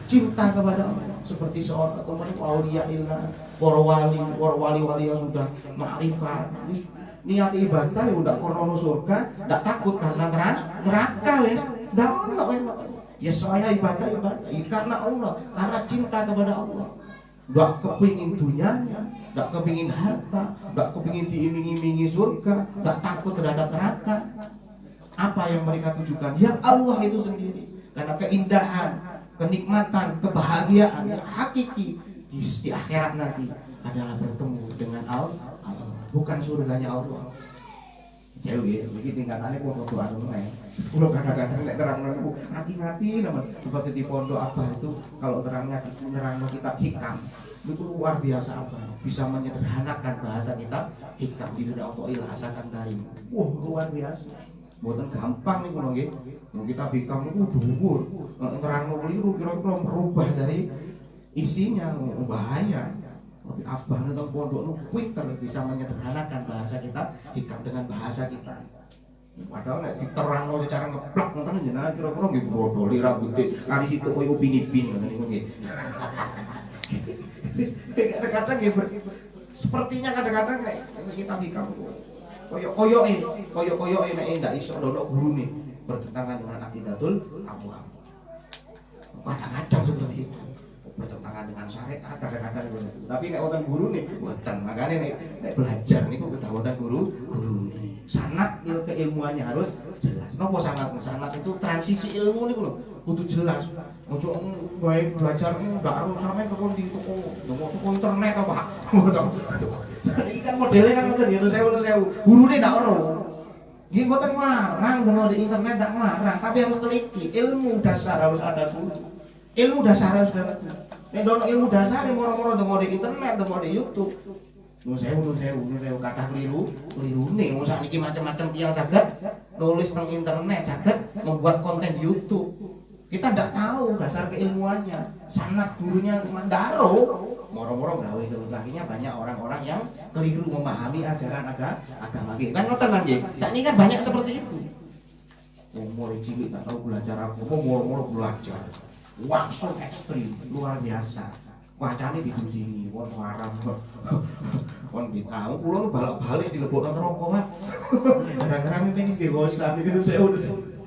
Speaker 1: Cinta kepada Allah seperti seorang teman aulia illah, para wali yang sudah ma'rifat. Niat ibadah ya udah krono surga, ndak takut karena neraka wis. Ndak ono wis. Ya saya ibadah karena Allah, karena cinta kepada Allah. Ndak kepingin dunianya, ndak kepingin harta, ndak kepingin diiming-imingi surga, ndak takut terhadap neraka. Apa yang mereka tujukan? Ya Allah itu sendiri. Karena keindahan, kenikmatan, kebahagiaan yang hakiki di akhirat nanti adalah bertemu dengan Allah, bukan surganya Allah. Saya begini tingkatannya pun doa dulu nih. Kalau kadang-kadang nek terang aku hati-hati namun seperti di pondok apa itu kalau terangnya menerang kita hikam itu luar biasa apa bisa menyederhanakan bahasa kita hikam di dunia Allah ilahasakan dari luar biasa. Buatan gampang nih kalau gitu. Mau kita hikam itu dhuwur terang keliru kira-kira merubah dari isinya bahaya. Tapi abah nonton pondok nu Twitter bisa menyederhanakan bahasa kita hikam dengan bahasa kita. Padahal nek diterangno secara ngeplak ngoten jenengan kira-kira nggih brodoli rambutnya kali situ koyo upin-ipin ngoten niku nggih. Kadang-kadang nggih sepertinya kadang-kadang nek kita hikam koyo-koyoke nek ndak iso ndonok gurune bertentangan dengan akidatul awam. Kadang-kadang seperti itu. Bertentangan dengan syariat kadang-kadang begitu. Tapi nek wonten guru nih mboten. Makane nek belajar niku kedah wonten guru nih. Sanad keilmuannya harus jelas. Napa sanad? Sanad itu transisi ilmu niku lho kudu jelas. Ojo bae belajar ndak harus sampe kok di toko internet apa. Ngoten. Iki kan modele kan ngoten ya sewu. Gurune ndak ora. Nggih mboten larang dengar di internet ndak larang, tapi harus teliti. Ilmu dasar harus ada dulu. Ilmu dasar harus ada. Nek dono ilmu dasar moro-moro tengok di internet, tengok di YouTube. Nu sewu kathah klirune. Wong sakniki macam-macam tiyang saged nulis teng internet, saged membuat konten di YouTube. Kita ndak tahu dasar keilmuannya. Sanad gurunya mandaro. Moro-moro gawe sebelahnya banyak orang-orang yang keliru memahami ajaran agama kita. Kan ngoten nggih. Sakniki kan banyak seperti itu. Umur cilik tak tahu belajar apa, moro-moro belajar. Langsung ekstrim, luar biasa. Wacane ditundingi, wong haram. Wong kita, kula balak-balik dilebokno neraka, Pak. Kadang-kadang ini istighosah niku sewu.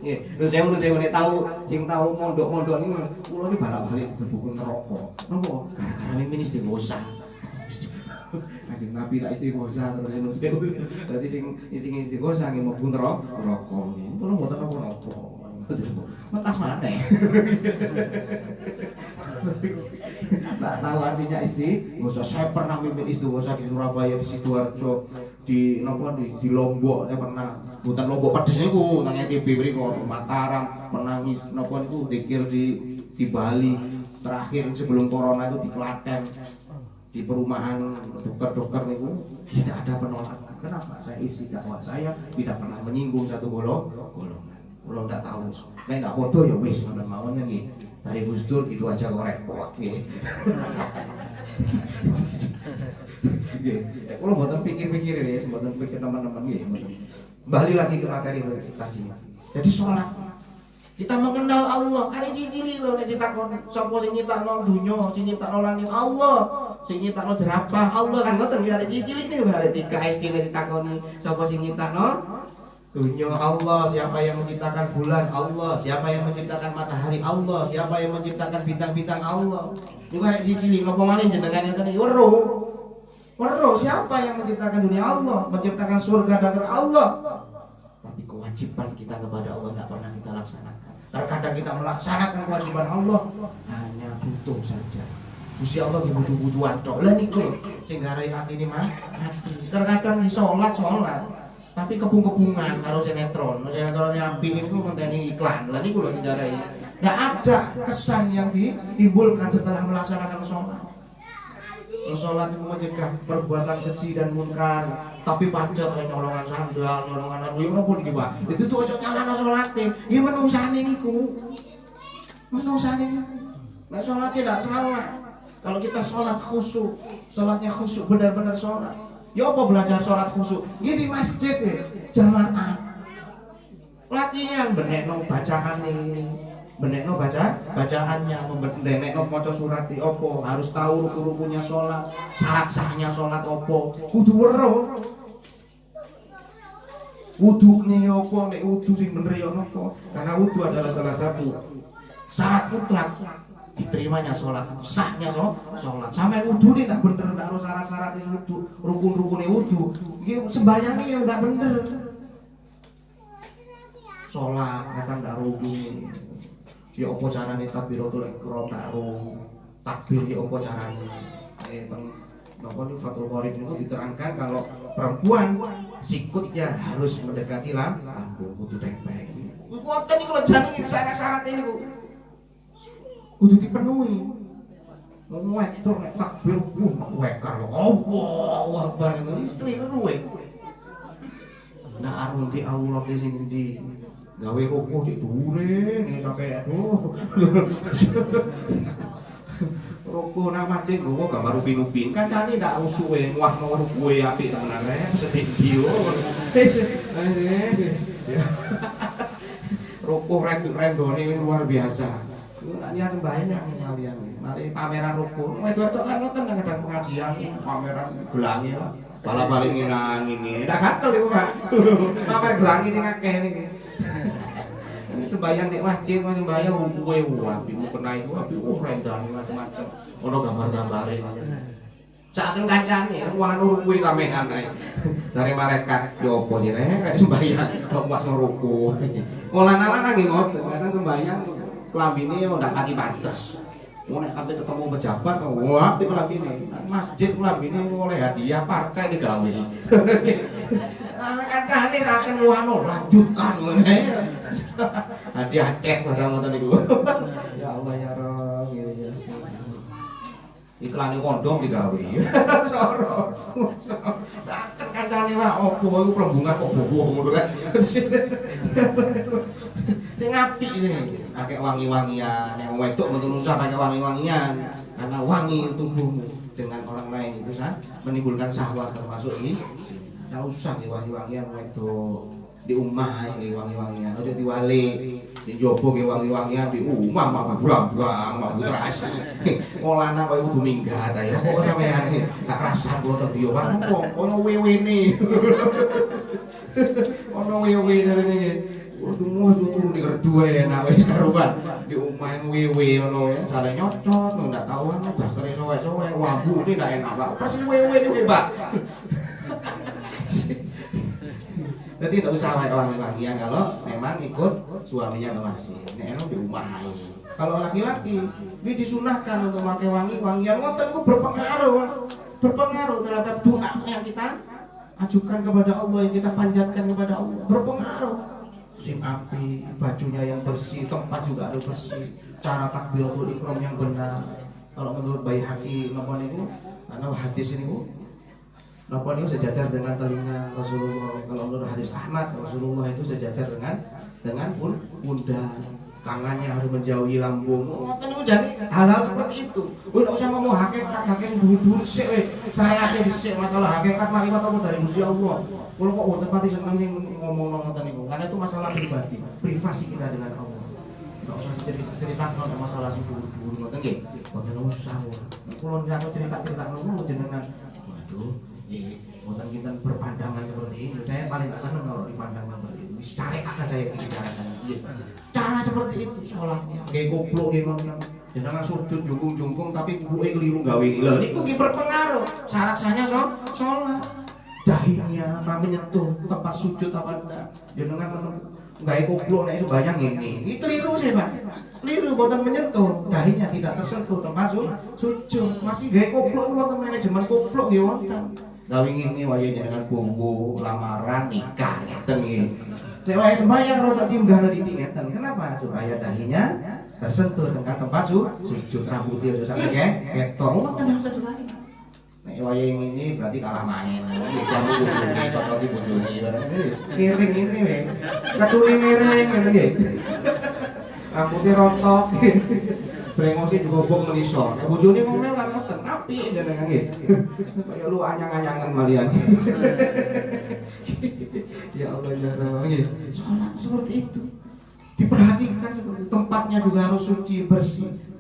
Speaker 1: Nggih, sewu nek tahu sing tahu mondok-mondok niku kula iki balak-balik dilebokno neraka. Napa? Gara-gara mimin istighosah. Kanjeng Nabi tak istighosah terus sewu. Dadi sing istighosah nggih mlebu neraka. Kula mboten napa-napa. Mentas mana ya? Tak tahu artinya istighosa. Saya pernah mimpin istighosa di Surabaya, di Sidoarjo, di Lombok. Saya pernah hutan Lombok pedes niku nang NTB mriku, Mataram, pernah napa niku zikir di Bali. Terakhir sebelum corona itu di Klaten. Di perumahan dokter-dokter niku tidak ada penolakan. Kenapa? Saya isi dakwah saya tidak pernah menyinggung satu golongan. Kalau nggak tahu, nek nggak foto ya wis nonton mawon nggih. Dari Gus Dur gitu aja kok repot nggih. Nggih. Kalau mboten pikir-pikir ya, mboten pikir teman-teman nggih, mboten. Kembali lagi ke materi tadi. Jadi sholat. Kita mengenal Allah. Arek cicili lho nek ditakon sapa sing nyiptakno dunya, sing nyiptakno langit Allah, sing nyiptakno jerapah Allah kan ngoten nggih arek cicili niku arek TK SD ditakoni sapa sing nyiptakno Dunia Allah, siapa yang menciptakan bulan? Allah. Siapa yang menciptakan matahari? Allah. Siapa yang menciptakan bintang-bintang? Allah. Juga ada cilik nopo malih jenengan yang tadi weruh. Weruh siapa yang menciptakan dunia? Allah. Menciptakan surga dan neraka? Allah. Tapi kewajiban kita kepada Allah tidak pernah kita laksanakan. Terkadang kita melaksanakan kewajiban Allah hanya butuh saja. Gusti Allah butuh-butuhan tok. Lah niku sing garai atine mah hati. Terkadang salat tapi kebung-kebungan karo sinetron yang apik niku ngenteni iklan. Lah niku lho dijarai. Enggak ada kesan yang ditimbulkan setelah melaksanakan sholat. Sholat itu mencegah perbuatan keji dan munkar. Tapi pacet nyolongan sandal, nyolongan anu ngono pun iki, Pak. Itu tuh ojo nyalano salate. Iki menungsane niku. Menungsane niku. Nek salate ndak salah. Kalau kita sholat khusyuk, sholatnya khusyuk benar-benar sholat. Ya apa belajar sholat khusyuk? Ini di masjid ya, jamaah. Latihan benekno bacaan ini, benekno bacaannya, benekno maca surat opo, harus tahu ruku-rukunya sholat, syarat sahnya sholat opo, kudu weruh. Wudune opo, nek wudu sing bener ya napa? Karena wudu adalah salah satu syarat mutlak diterimanya sholat, sahnya sholat. Sampai wudu ini tidak bener, tidak harus syarat-syarat wudu, rukun-rukunnya wudu. Sembahyangnya ya tidak bener. Sholat kadang tidak rukun. Ya apa caranya takbiratul ihram tidak rukun. Takbir ya apa caranya? Napa nih Fathul Qorib itu diterangkan kalau perempuan sikutnya harus mendekati lambung, kudu tepek. Kuwatan iki lho jane syarat-syarat ini Bu. Kudu dipenuhi. Wong wedok nek takbir wekar lho. Allahu Akbar ngono iki keliru wae. Nah arun di aurat sing endi? Gawe rukuh cek dhuwure nek sampe aduh. Rukuh nang masjid lho gambar upin-upin. Kancane ndak usuke muah rukuhe apik temenan rek sedih dio. Rukuh rendone luar biasa. Kalian sembahyang kalian, mari pameran rukun. Wedok kan nonton kadang pengajian, pameran gelangi lah. Bala-balik ngene. Ndak gatel iku, Pak. Pamer gelangi sing akeh niki. Sembahyang nek masjid, sembahyang rukuhe apik, mukena iku apik, rendane macam-macam. Ono gambar-gambare. Saking kancane, ruangan rukuhe sampean ae. Dari malaikat yo opo sih rek sembahyang kok mbak ruku. Molan-molan nggih ngoten, kadang sembahyang kelambine ndak kaki pantes. Mau nek kate ketemu pejabat, wah apik kelambine. Masjid kelambine oleh hadiah partai digawe. Kancane saking wano lanjutkan ngene. Hadiah cek barang ngoten niku. Ya Allah ya Rabb, ya iklan kondom digawe. Soro. Kancane wae opo iku plembungan kok bobo ngono rek. Sing apik iki pakai wangi-wangian, yang wedok metu usah pakai wangi-wangian karena wangi tubuhmu dengan orang lain itu menimbulkan syahwat termasuk ini. Enggak usah wangi-wangian wedok di omah iki wangi-wangian, ojo diwale di jopo ge wangi-wangian di omah mah buram-buram mah terasi. Wong lanang koyo kudu minggat ae. Kok sampean tak rasa kula to yo kan ono wewene. Ono wewe jarene. Semua turun di kedua enak wis karuan di omah wewe ngono ya salah nyocot ndak tahuan dasare sowe-sowe wambu ini ndak enak Pak persis wewe iki Pak. Jadi tidak usah wangi-wangian kalau memang ikut suaminya ke masjid. Nek di rumah ae. Kalau laki-laki ini disunahkan untuk pakai wangi-wangian ngoten ku berpengaruh terhadap doa yang kita ajukan kepada Allah, yang kita panjatkan kepada Allah, berpengaruh. Sing api, bajunya yang bersih, tempat juga harus bersih, cara takbiratul ihram yang benar. Kalau menurut Baihaqi napa niku, ana hadis niku napa niku sejajar dengan telinga Rasulullah. Kalau menurut hadis Ahmad, Rasulullah itu sejajar dengan pundak. Tangannya harus menjauhi lambung. Ngoten niku jane hal-hal seperti itu. Kowe ndak usah ngomong hakikat dhuwur-dhuwur sik wis. Saya ate dhisik masalah hakikat makrifat apa dari Gusti Allah. Kalau kok wonten pati seneng sing ngomong ngoten niku. Karena itu masalah pribadi, privasi kita dengan Allah. Ndak usah cerita-ceritakan masalah sing dhuwur-dhuwur ngoten nggih. Ngoten niku susah. Kulo nek cerita-cerita niku jenengan waduh, nggih, wonten kinten berpandangan seperti ini. Saya paling tak seneng kalau dipandang seperti itu. Tarik akan saya ini caranya. Cara seperti itu sholatnya. Kayak goblok gimana? Jangan sujud jungkung-jungkung tapi kubuke keliru gawe ini. Lho niku ki berpengaruh. Syarat-syaratnya sholat. Dahinya apa menyentuh tempat sujud apa enggak. Jangan gawe goblok nek sembayang ini. Ini keliru sih, Pak. Keliru boten menyentuh. Dahinya tidak tersentuh tempat sujud. Masih gawe goblok wonten manajemen goblok ya wonten. Gawe ngene wae dengan bumbu lamaran nikah ngeten iki. Nek wae sembayang rada timbang di ngeten. Kenapa? Supaya dahinya tersentuh dengan tempat sujud, rambutnya aja sampai ketok. Ngoten harus sederhana. Nek wae ini berarti kalah main. Nek jamu bojone, cocok di bojone. Miring ini wae. Kadune miring ngene nggih. Rambutnya rontok. Brengosi digobok menisor. Bojone ngomel kan ngoten, apik jenengan nggih. Kaya lu anyang-anyangan malian. Ya Allah ya Allah. Salat seperti itu. Diperhatikan seperti tempatnya juga harus suci,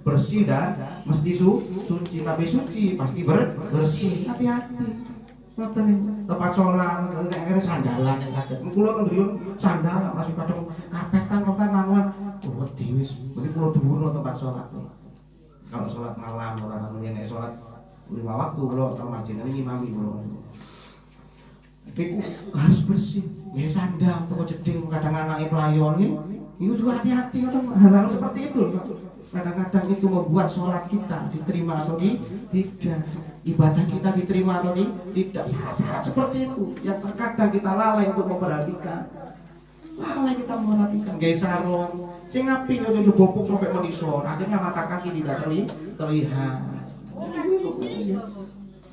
Speaker 1: bersih dan mesti suci, tapi suci pasti bersih. Hati-hati. Ngoten tempat sholat, nek sandalan yang saged. Kula ndriyen sandal masih kadang karpetan konten mangan. Wedi wis, iki kula dhuwurno tempat sholat. Kalau sholat malam ora nek sholat 5 waktu kula teng masjid niki ngimami kula. Iku harus bersih. Ya sandal toko jeding kadang anake pelayon itu juga hati-hati hal-hal seperti itu. Kadang-kadang itu membuat sholat kita diterima atau tidak, ibadah kita diterima atau tidak. Syarat-syarat seperti itu yang terkadang kita lalai untuk memperhatikan. Gaya sarung sing apik yo bobok sampai menisor, akhirnya mata kaki tidak terlihat.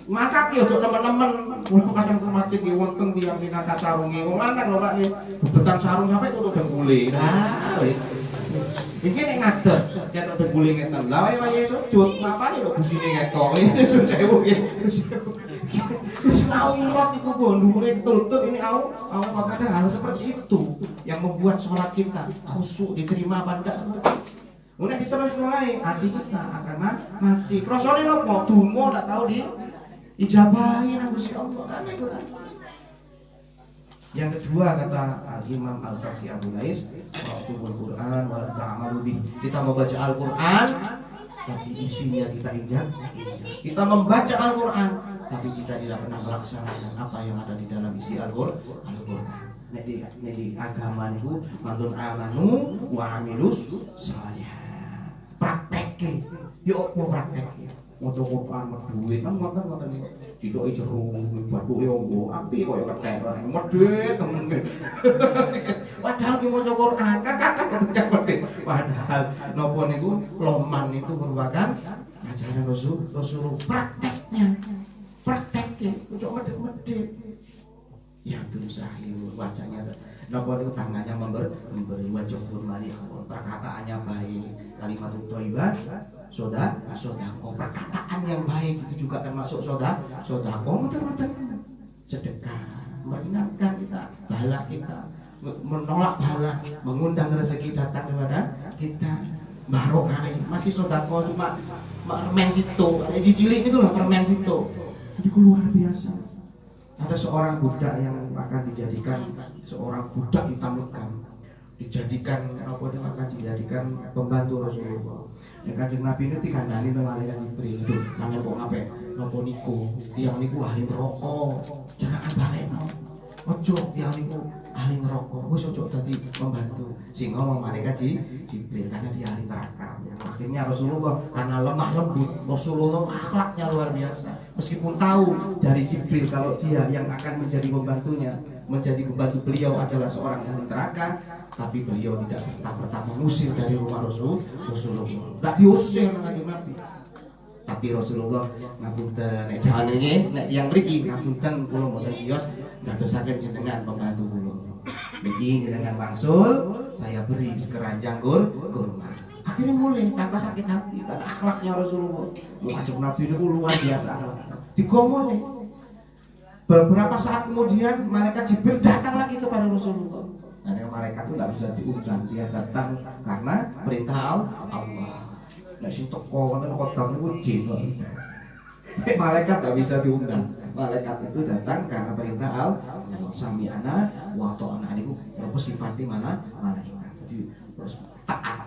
Speaker 1: Maka ki ojo nemen-nemen, kula kadang ke masjid ki wonten tiyang sing ngangkat sarunge. Wong lanang lho Pak nggih. Bebetan sarung sampai tutuk dengkule. Nah, iki nek ngadeg ketok dengkule ngeten. Lah wae sujud, ngapane lho busine ketok. Sun sewu nggih. Wis aurat iku po dhuwure tutut ini kadang hal seperti itu yang membuat sholat kita khusyuk diterima apa enggak seperti itu. Nek diterus wae hati kita akan mati. Krasane nopo? Donga ndak tahu ijabahin Gusti Allah karena itu. Yang kedua kata Imam Al-Faqih Abu Lais, waqtul Quran wa ta'amalu bih. Kita membaca Al-Qur'an tapi isinya kita injak. Kita membaca Al-Qur'an tapi kita tidak pernah melaksanakan apa yang ada di dalam isi Al-Qur'an. Nek di agama niku mantun amanu wa amilus shalihat. Praktekke. Yo opo praktekke? Maca Quran medhuwit nang ngoten ditoki jero bathuke ombo apik kaya kethek medhit temen. Padahal ki maca Quran kan kadang medhit. Padahal napa niku loman itu merupakan ajaran Rasulullah. Prakteknya ojo medhit-medhit. Ya sahih wajahnya napa niku tangannya memberi wajah hormati perkataannya baik kalimat thayyibah sodako perkataan yang baik itu juga termasuk sodako ngoten sedekah meringankan kita bala kita menolak bala mengundang rezeki datang kepada kita barokah masih sodako cuma permen situ cilik itu loh permen situ jadi luar biasa. Ada seorang budak yang akan dijadikan seorang budak hitam legam dijadikan pembantu Rasulullah. Yang Kanjeng Nabi ini dikandani malaikat Jibril. Lho, sampeyan kok ngape? Napa niku? Tiyang niku ahli neraka. Jangan balekno. Ojo tiyang niku ahli neraka. Wis ojo dadi pembantu. Sing ngomong malaikat Jibril karena dia ahli neraka. Akhirnya Rasulullah karena lemah lembut, Rasulullah akhlaknya luar biasa. Meskipun tahu dari Jibril kalau dia yang akan menjadi pembantunya, menjadi pembantu beliau adalah seorang ahli neraka, tapi beliau tidak serta-merta mengusir dari rumah Rasulullah. Tidak diusir Kanjeng Nabi. Tapi Rasulullah ngapunten nek jalan ini nek yang mriki ngapunten kula mboten siyos ngadosaken jenengan pembantu kula. Niki jenengan wangsul saya beri sekeranjang kurma. Akhirnya mulai tanpa sakit hati karena akhlaknya Rasulullah. Kanjeng Nabi niku luar biasa akhlaknya. Digomone. Beberapa saat kemudian malaikat Jibril datang lagi kepada Rasulullah. Karena malaikat itu tidak bisa diundang, dia datang karena perintah Allah. Nek sing teko wonten kodam niku jin. Malaikat tidak bisa diundang. Malaikat itu datang karena perintah Allah. Sami'ana wa ta'ana niku apa sifatnya mana malaikat. Jadi terus taat.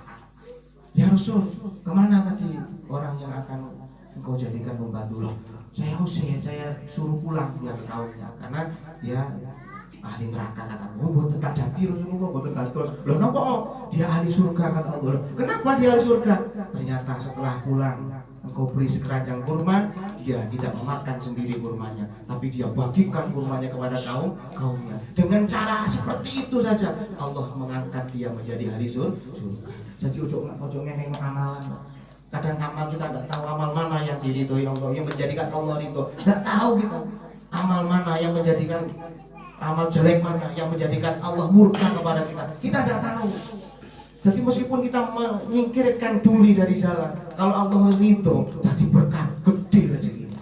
Speaker 1: Ya Rasul, kemana tadi orang yang akan engkau jadikan pembantu? Saya usir, saya suruh pulang dia ke kaumnya karena dia ahli neraka kata Allah. Buat tak jadi Rasulullah, buat tak terus. Loh kenapa? Dia ahli surga kata Allah. Kenapa dia ahli surga? Ternyata setelah pulang engkau beri sekeranjang kurma, dia tidak memakan sendiri kurmanya, tapi dia bagikan kurmanya kepada kaumnya. Dengan cara seperti itu saja Allah mengangkat dia menjadi ahli surga. Jadi ojo ngene amalan. Kadang amal kita tidak tahu amal mana yang diridhoi Allah, yang menjadikan Allah itu. Tidak tahu kita amal mana yang menjadikan amal jelek mana yang menjadikan Allah murka kepada kita. Kita tidak tahu. Jadi meskipun kita menyingkirkan duri dari jalan, kalau Allah ridho, jadi berkah gede rezekinya.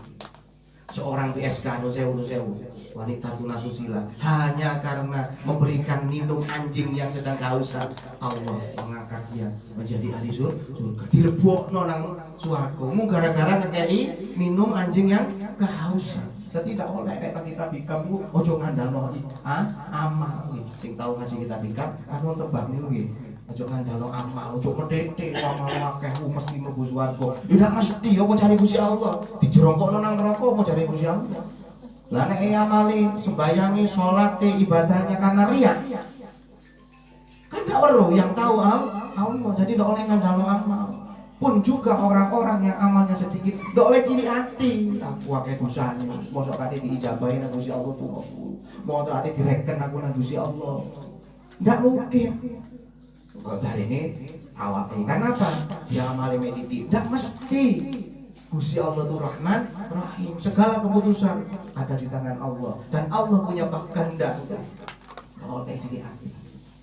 Speaker 1: Seorang PSK sewu wanita tunasusila hanya karena memberikan minum anjing yang sedang kehausan, Allah mengangkat dia menjadi ahli surga. Dilebokno nang swarga mu gara-gara ngekei minum anjing yang kehausan. Jadi tidak oleh nek kita bikam ku ojo ngandalno amal nggih. Sing tau ngaji kita bikam anu tebak niku nggih. Ojo ngandalno amal, ojo medhete amal akeh mesti mlebu swarga. Tidak mesti apa cari Gusti Allah. Dijerongkokno nang neraka apa cari Gusti Allah. Lah nek amali sembayangi salate ibadahnya karena riya. Kan tidak perlu yang tahu Allah. Jadi tidak oleh ngandalno amal. Pun juga orang-orang yang amalnya sedikit tidak oleh cilik hati. Aku akeh dosane, mosok kate diijabahi nang Gusti Allah tuh. Mau ate direken aku nang Gusti Allah. Tidak mungkin. Kok dari ini awake. Kenapa? Dia amale mek titik. Tidak mesti. Gusti Allah itu Rahman, Rahim. Segala keputusan ada di tangan Allah dan Allah punya kehendak. Oh, cilik hati.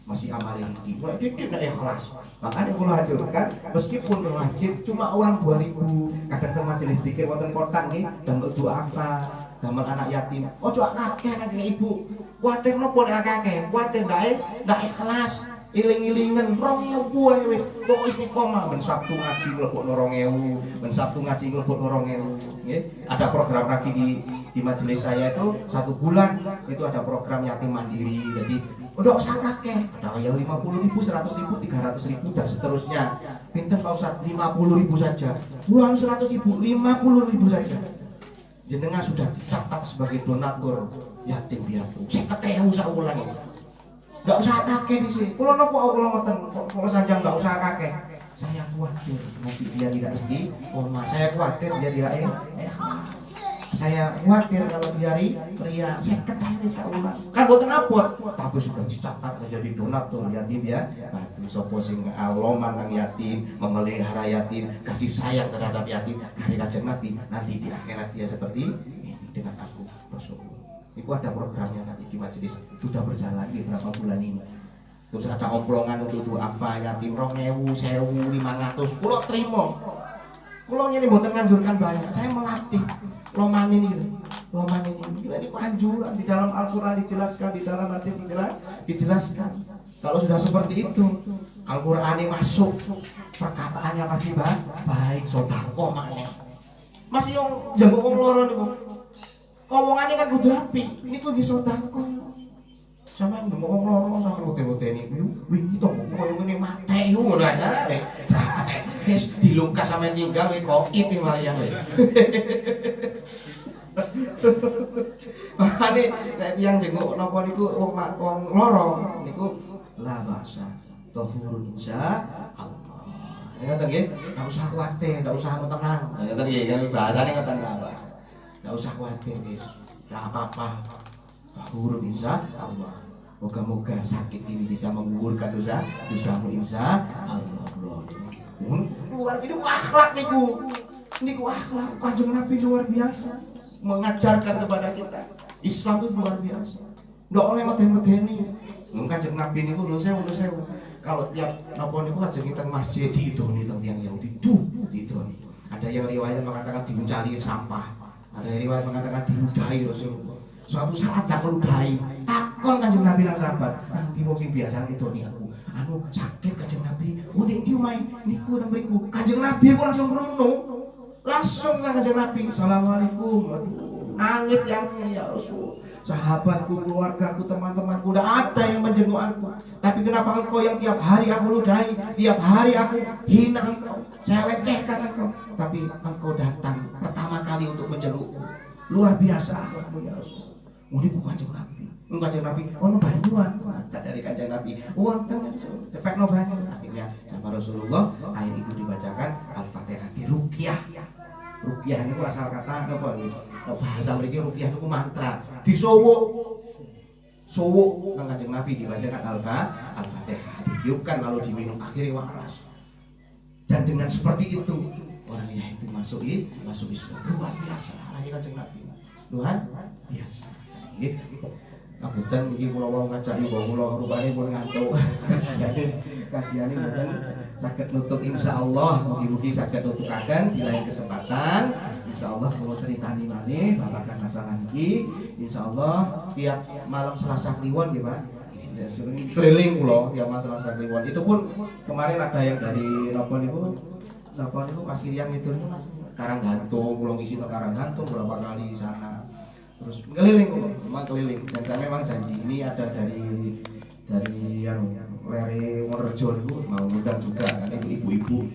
Speaker 1: Masih amalin iki. Wah, titik nek ikhlas. Makanya kula hancurkan meskipun ke masjid cuma orang 2000, kadang ke majelis zikir wonten kotak nggih, damel duafa, damel anak yatim. Ojo akeh nang ibu. Kuwatir nopo nek akeh? Kuwatir ndak ikhlas. Iling-ilingen 2000 wae wis. Kok istiqomah ben Sabtu ngaji mlebokno 2000, ben Sabtu ngaji mlebokno 2000, nggih. Ada program lagi di majelis saya itu 1 bulan itu ada program yatim mandiri. Jadi udah usah kakek, ada yang 50.000, 100.000, 300.000 dan seterusnya. Pinten Pak Ustadz 50.000 saja, bukan 100.000, 50.000 saja. Jenengan sudah dicatat sebagai donatur yatim piatu. 50.000 saulan itu. Nggak usah kakek di sini. Kalau nopo kalau ngoten, kalau saja nggak usah kakek. Saya khawatir nanti dia tidak istiqomah. Saya khawatir dia tidak saya khawatir kalau diari pria 50.000 saulan. Kan boten abot, tapi sudah dicatat menjadi donatur yatim ya. Batu sapa sing aloman nang yatim, memelihara yatim, kasih sayang terhadap yatim, hari Kanjeng Nabi nanti di akhirat dia seperti ini dengan aku bersyukur. Itu ada programnya nanti di majelis sudah berjalan di beberapa bulan ini. Terus ada omplongan untuk duafa yatim 2.000, 1.500. Kulo trimo. Kulo nyene mboten nganjurkan banyak. Saya melatih loman ini. Ini anjuran di dalam Al-Qur'an dijelaskan, di dalam hadis dijelaskan. Kalau sudah seperti itu, Al-Qur'an ini masuk, perkataannya pasti baik, sedekah makne. Masih yang jago wong loro niku. Omongannya kan kudu apik. Niku nggih sedekah. Sampeyan ngomong loro sampe utek-uteni wingi to koyo ngene mate yo ngono ae. Wis dilungkas sampeyan tinggal kok it malayang. Makane nek tiyang jenguk napa niku wong loro niku la basa tahurun insya Allah. Ngoten nggih, enggak usah kuwatir, enggak usah tenang. Ngoten nggih, kan bahasane ngoten la basa. Enggak usah khawatir guys, enggak apa-apa. Tahurun insya Allah. Moga-moga sakit ini bisa menggugurkan dosamu insya Allah. Luar biasa akhlak niku akhlak Kanjeng Nabi luar biasa. Mengajarkan kepada kita Islam itu luar biasa. Nggak oleh medeni-medeni. Kanjeng Nabi niku lho sewu. Kalau tiap napa niku ajeng teng masjid diidoni teng tiyang Yahudi diidoni. Ada yang riwayat mengatakan diuncali sampah. Ada yang riwayat mengatakan diludahi Rasulullah. Suatu saat tak meludahi. Takon Kanjeng Nabi nang sahabat, nanti wong sing biasa ngidoni aku. Anu sakit Kanjeng Nabi. Oh nek ndi omahe niku teng mriku. Kanjeng Nabi kok langsung ngrungu. Langsung Kanjeng Nabi, assalamualaikum. Aduh, nangis yang ya Rasul. Sahabatku, keluargaku, teman-temanku, tidak ada yang menjenguk aku. Tapi kenapa engkau yang tiap hari aku ludahi, tiap hari aku hina engkau, saya lecehkan engkau, tapi engkau datang pertama kali untuk menjengukku. Luar biasa akhlakmu ya Rasul. Ini bukan kanjeng Nabi. Kanjeng Nabi, ono banyuan. Tak dari kanjeng Nabi. Wonten cepet no banyu. Akhirnya sama Rasulullah ayat itu dibacakan Al-Fatihah di ruqyah. Ruqyah itu asal kata apa iki? Bahasa mriki ruqyah itu mantra. Disowuk. Sowuk nang kanjeng Nabi dibacakan Al-Fatihah, ditiupkan lalu diminum akhirnya waras. Dan dengan seperti itu orangnya itu masuk Islam. Luar biasa lagi kanjeng Nabi. Tuhan biasa. Nggih. Kabutan iki kula wau ngajaki kula rupane pun ngantuk. Kasihane mboten saged nutup insyaallah, mugi-mugi saged nutukaken di lain kesempatan. Insyaallah kula critani malih babagan masalah iki. Insyaallah tiap malam Selasa Kliwon nggih, Pak. Keliling kula tiap malam Selasa Kliwon. Itu pun kemarin ada yang dari napa niku Pasirian itu Mas Karanggantung, kula ngisi ke Karanggantung berapa kali di sana. Terus keliling kok, memang keliling. Dan saya memang janji ini ada dari yang Lere Wonorejo itu mau ngundang juga karena itu ibu-ibu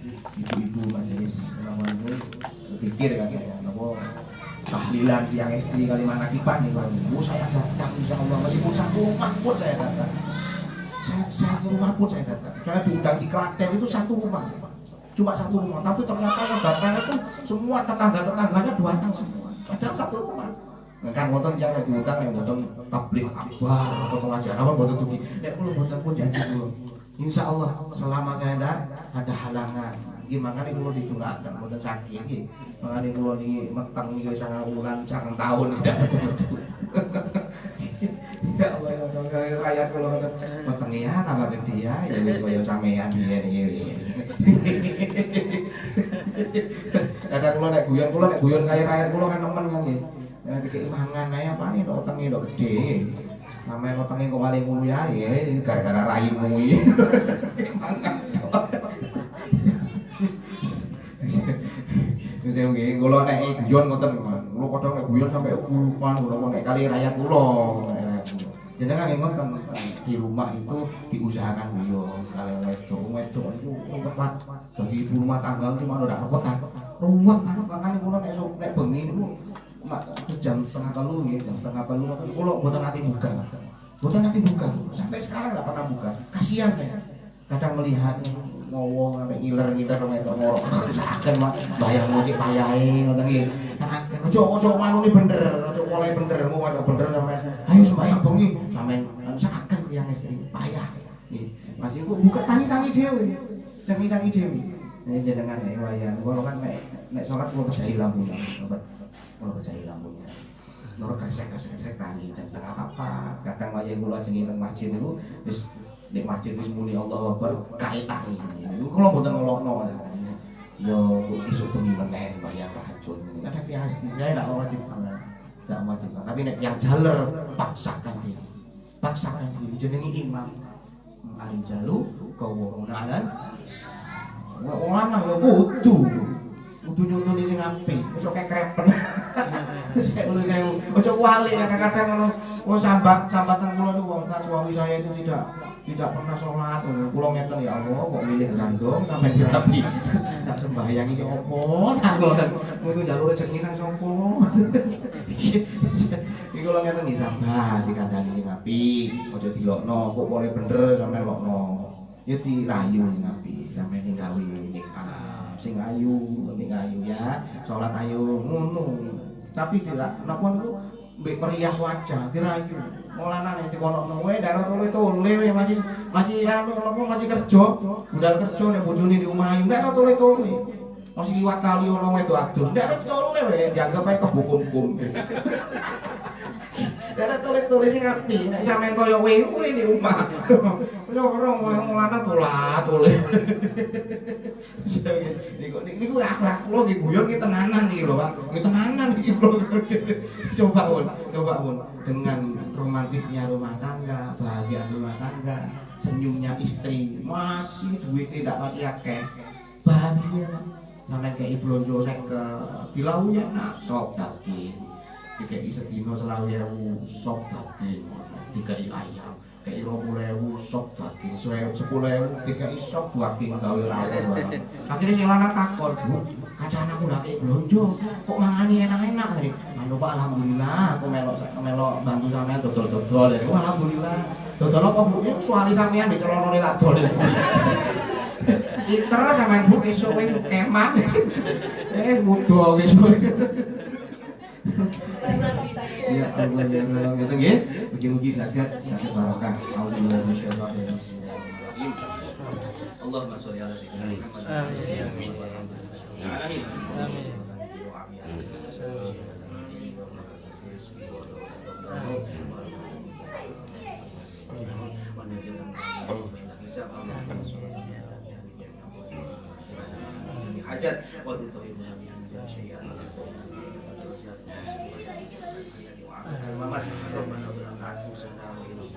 Speaker 1: majelis namanya itu pikir kan saya napa tahlilan tiang istri Kalimantan Kipan nih kalau saya datang insyaallah meskipun satu rumah pun saya datang. Satu rumah pun saya datang. Saya diundang di Klaten itu satu rumah. Cuma satu rumah, tapi ternyata yang datang itu semua tetangga-tetangganya datang semua. Padahal satu rumah. Kan wonten yang diundang yang wonten tabligh akbar atau pengajian apa wonten tuki. Nek kula wonten pun janji kula. Insyaallah selama saya ada halangan. Nggih mangane kula ditunggaken wonten saking nggih. Mangane kula niki meteng niki wis 9 wulan 9 tahun tidak metu. Ya Allah ya rakyat kula wonten meteng ya nama gede ya wis kaya sampean biyen iki. Kadang kula nek guyon kaya rakyat kula kan nemen nggih. Ya dikek mangan ae apane tok wetenge tok gede. Namanya wetenge kok kali ngono ya gara-gara raimu iki. Mangan tok. Wis nggih kula nek guyon ngoten kula padha nek guyon sampe lupa kula nek kali rakyat kula. Jenengan nggih ngoten di rumah itu diusahakan guyon kalian wedok itu tepat dadi ibu rumah tangga cuma ora repot ruwet makane kula nek bengi niku terus jam 2:30 ya, jam 2:30 kalau buatan nanti buka, sampai sekarang nggak pernah buka. Kasihan saya, kadang melihat ngowong sampai ngiler itu ngorok, seakan mah bayang ngocek payain, ngoten nggih. Ojo manu ini bener, ojo mulai bener, mau ojo bener sampai, ayo sembahyang bengi, sampai seakan yang istri payah. Masih buka tangi dewi. Ini jenengan ya wayan, kalau kan nek sholat gua kerjai lampunya, kalau percaya lampunya nor kresek tangi jam 3:30 kadang wayang kula jenenge teng masjid itu wis nek masjid wis muni Allahu Akbar kae tangi niku kula mboten ngelokno yo isuk bengi meneh wayang tahajud kadang tiasti ya ndak wajib tapi nek yang jaler paksakan diri jenenge imam ari jalu kawu nalan wong lanang yo kudu nyuntuni sing apik, ojo kekrepen. Ojo wali kadang-kadang ngono. Wong sambatan kula niku suami saya itu tidak pernah sholat. Kula ngeten ya Allah kok milih grandong sampai dirapi. Tak sembahyang iki opo? Tak ngoten. Kudu njaluk rezeki nang sapa? Iki kula ngeten nggih sabar dikandani sing apik, ojo dilokno, kok boleh bener sampe lokno. Ya dirayu sing apik, sampe ning gawe nikah. Sing ayu ya, sholat ayu ngono. Tapi tidak napa niku mbek perias wajah dirayu. Mulane nek dikono wae daerah tole-tole masih anu napa masih kerja, budal kerja nek bojone di omah daerah tole-tole. Masih liwat kali ono wedok adus. Daerah tole wae dianggap ae kebukum-kum. Daerah tole-tole sing apik nek sampean kaya wewe di omah. Kaya orang lanang tole. Niku akhlak kula nggih guyon nggih tenanan iki lho, Pak. Nggih tenanan iki kula. Coba pun dengan romantisnya rumah tangga, bahagia rumah tangga, senyumnya istri, masih duit tidak mati akeh. Bahagia. Sampai kayak blonjo sek ke dilaunya nak sop daging. dikai sedina selawe ewu sop daging, dikai ayam, dikai 20.000 sop daging, 10.000 dikai sop daging gawe rawon. Akhirnya sing lanang takon, "Bu, kacang aku udah kayak blonjo, kok mangani enak-enak tadi?" "Anu Pak, alhamdulillah, aku melok bantu sampean dodol-dodol." "Wah, alhamdulillah. Dodol apa Bu?" "Ya suami sampean dicelonone tak dol." Pinter sampean Bu, esuk wis kemah. Mudo wis. Ya Allah ya Allah, ngoten nggih. Mugi-mugi saged barokah. Alhamdulillah masyaallah ya bismillahirrahmanirrahim. Allahumma sholli ala sayyidina Muhammad. Amin. Hajat wa tu'minuna billahi syai'an Muhammad Rabbana wa anfusana wa illam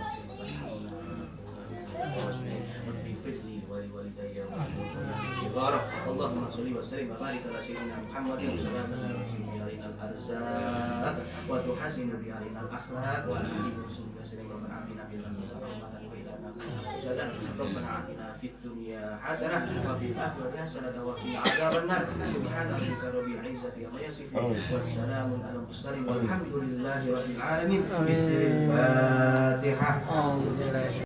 Speaker 1: Allahumma sholli wa sallim wa barik ala sayyidina Muhammad wa sallallahu alaihi al-arzaq wa tuhasinu bi alina al-akhlaq wa alihi wa sallam wa barakatina bil rahmatan wa ilana jalan Rabbana atina fid dunya hasanah wa fil akhirati hasanah wa qina adzabannar subhana rabbika rabbil izzati amma yasifun wassalamun ala mursalin walhamdulillahi rabbil alamin bismillahirrahmanirrahim.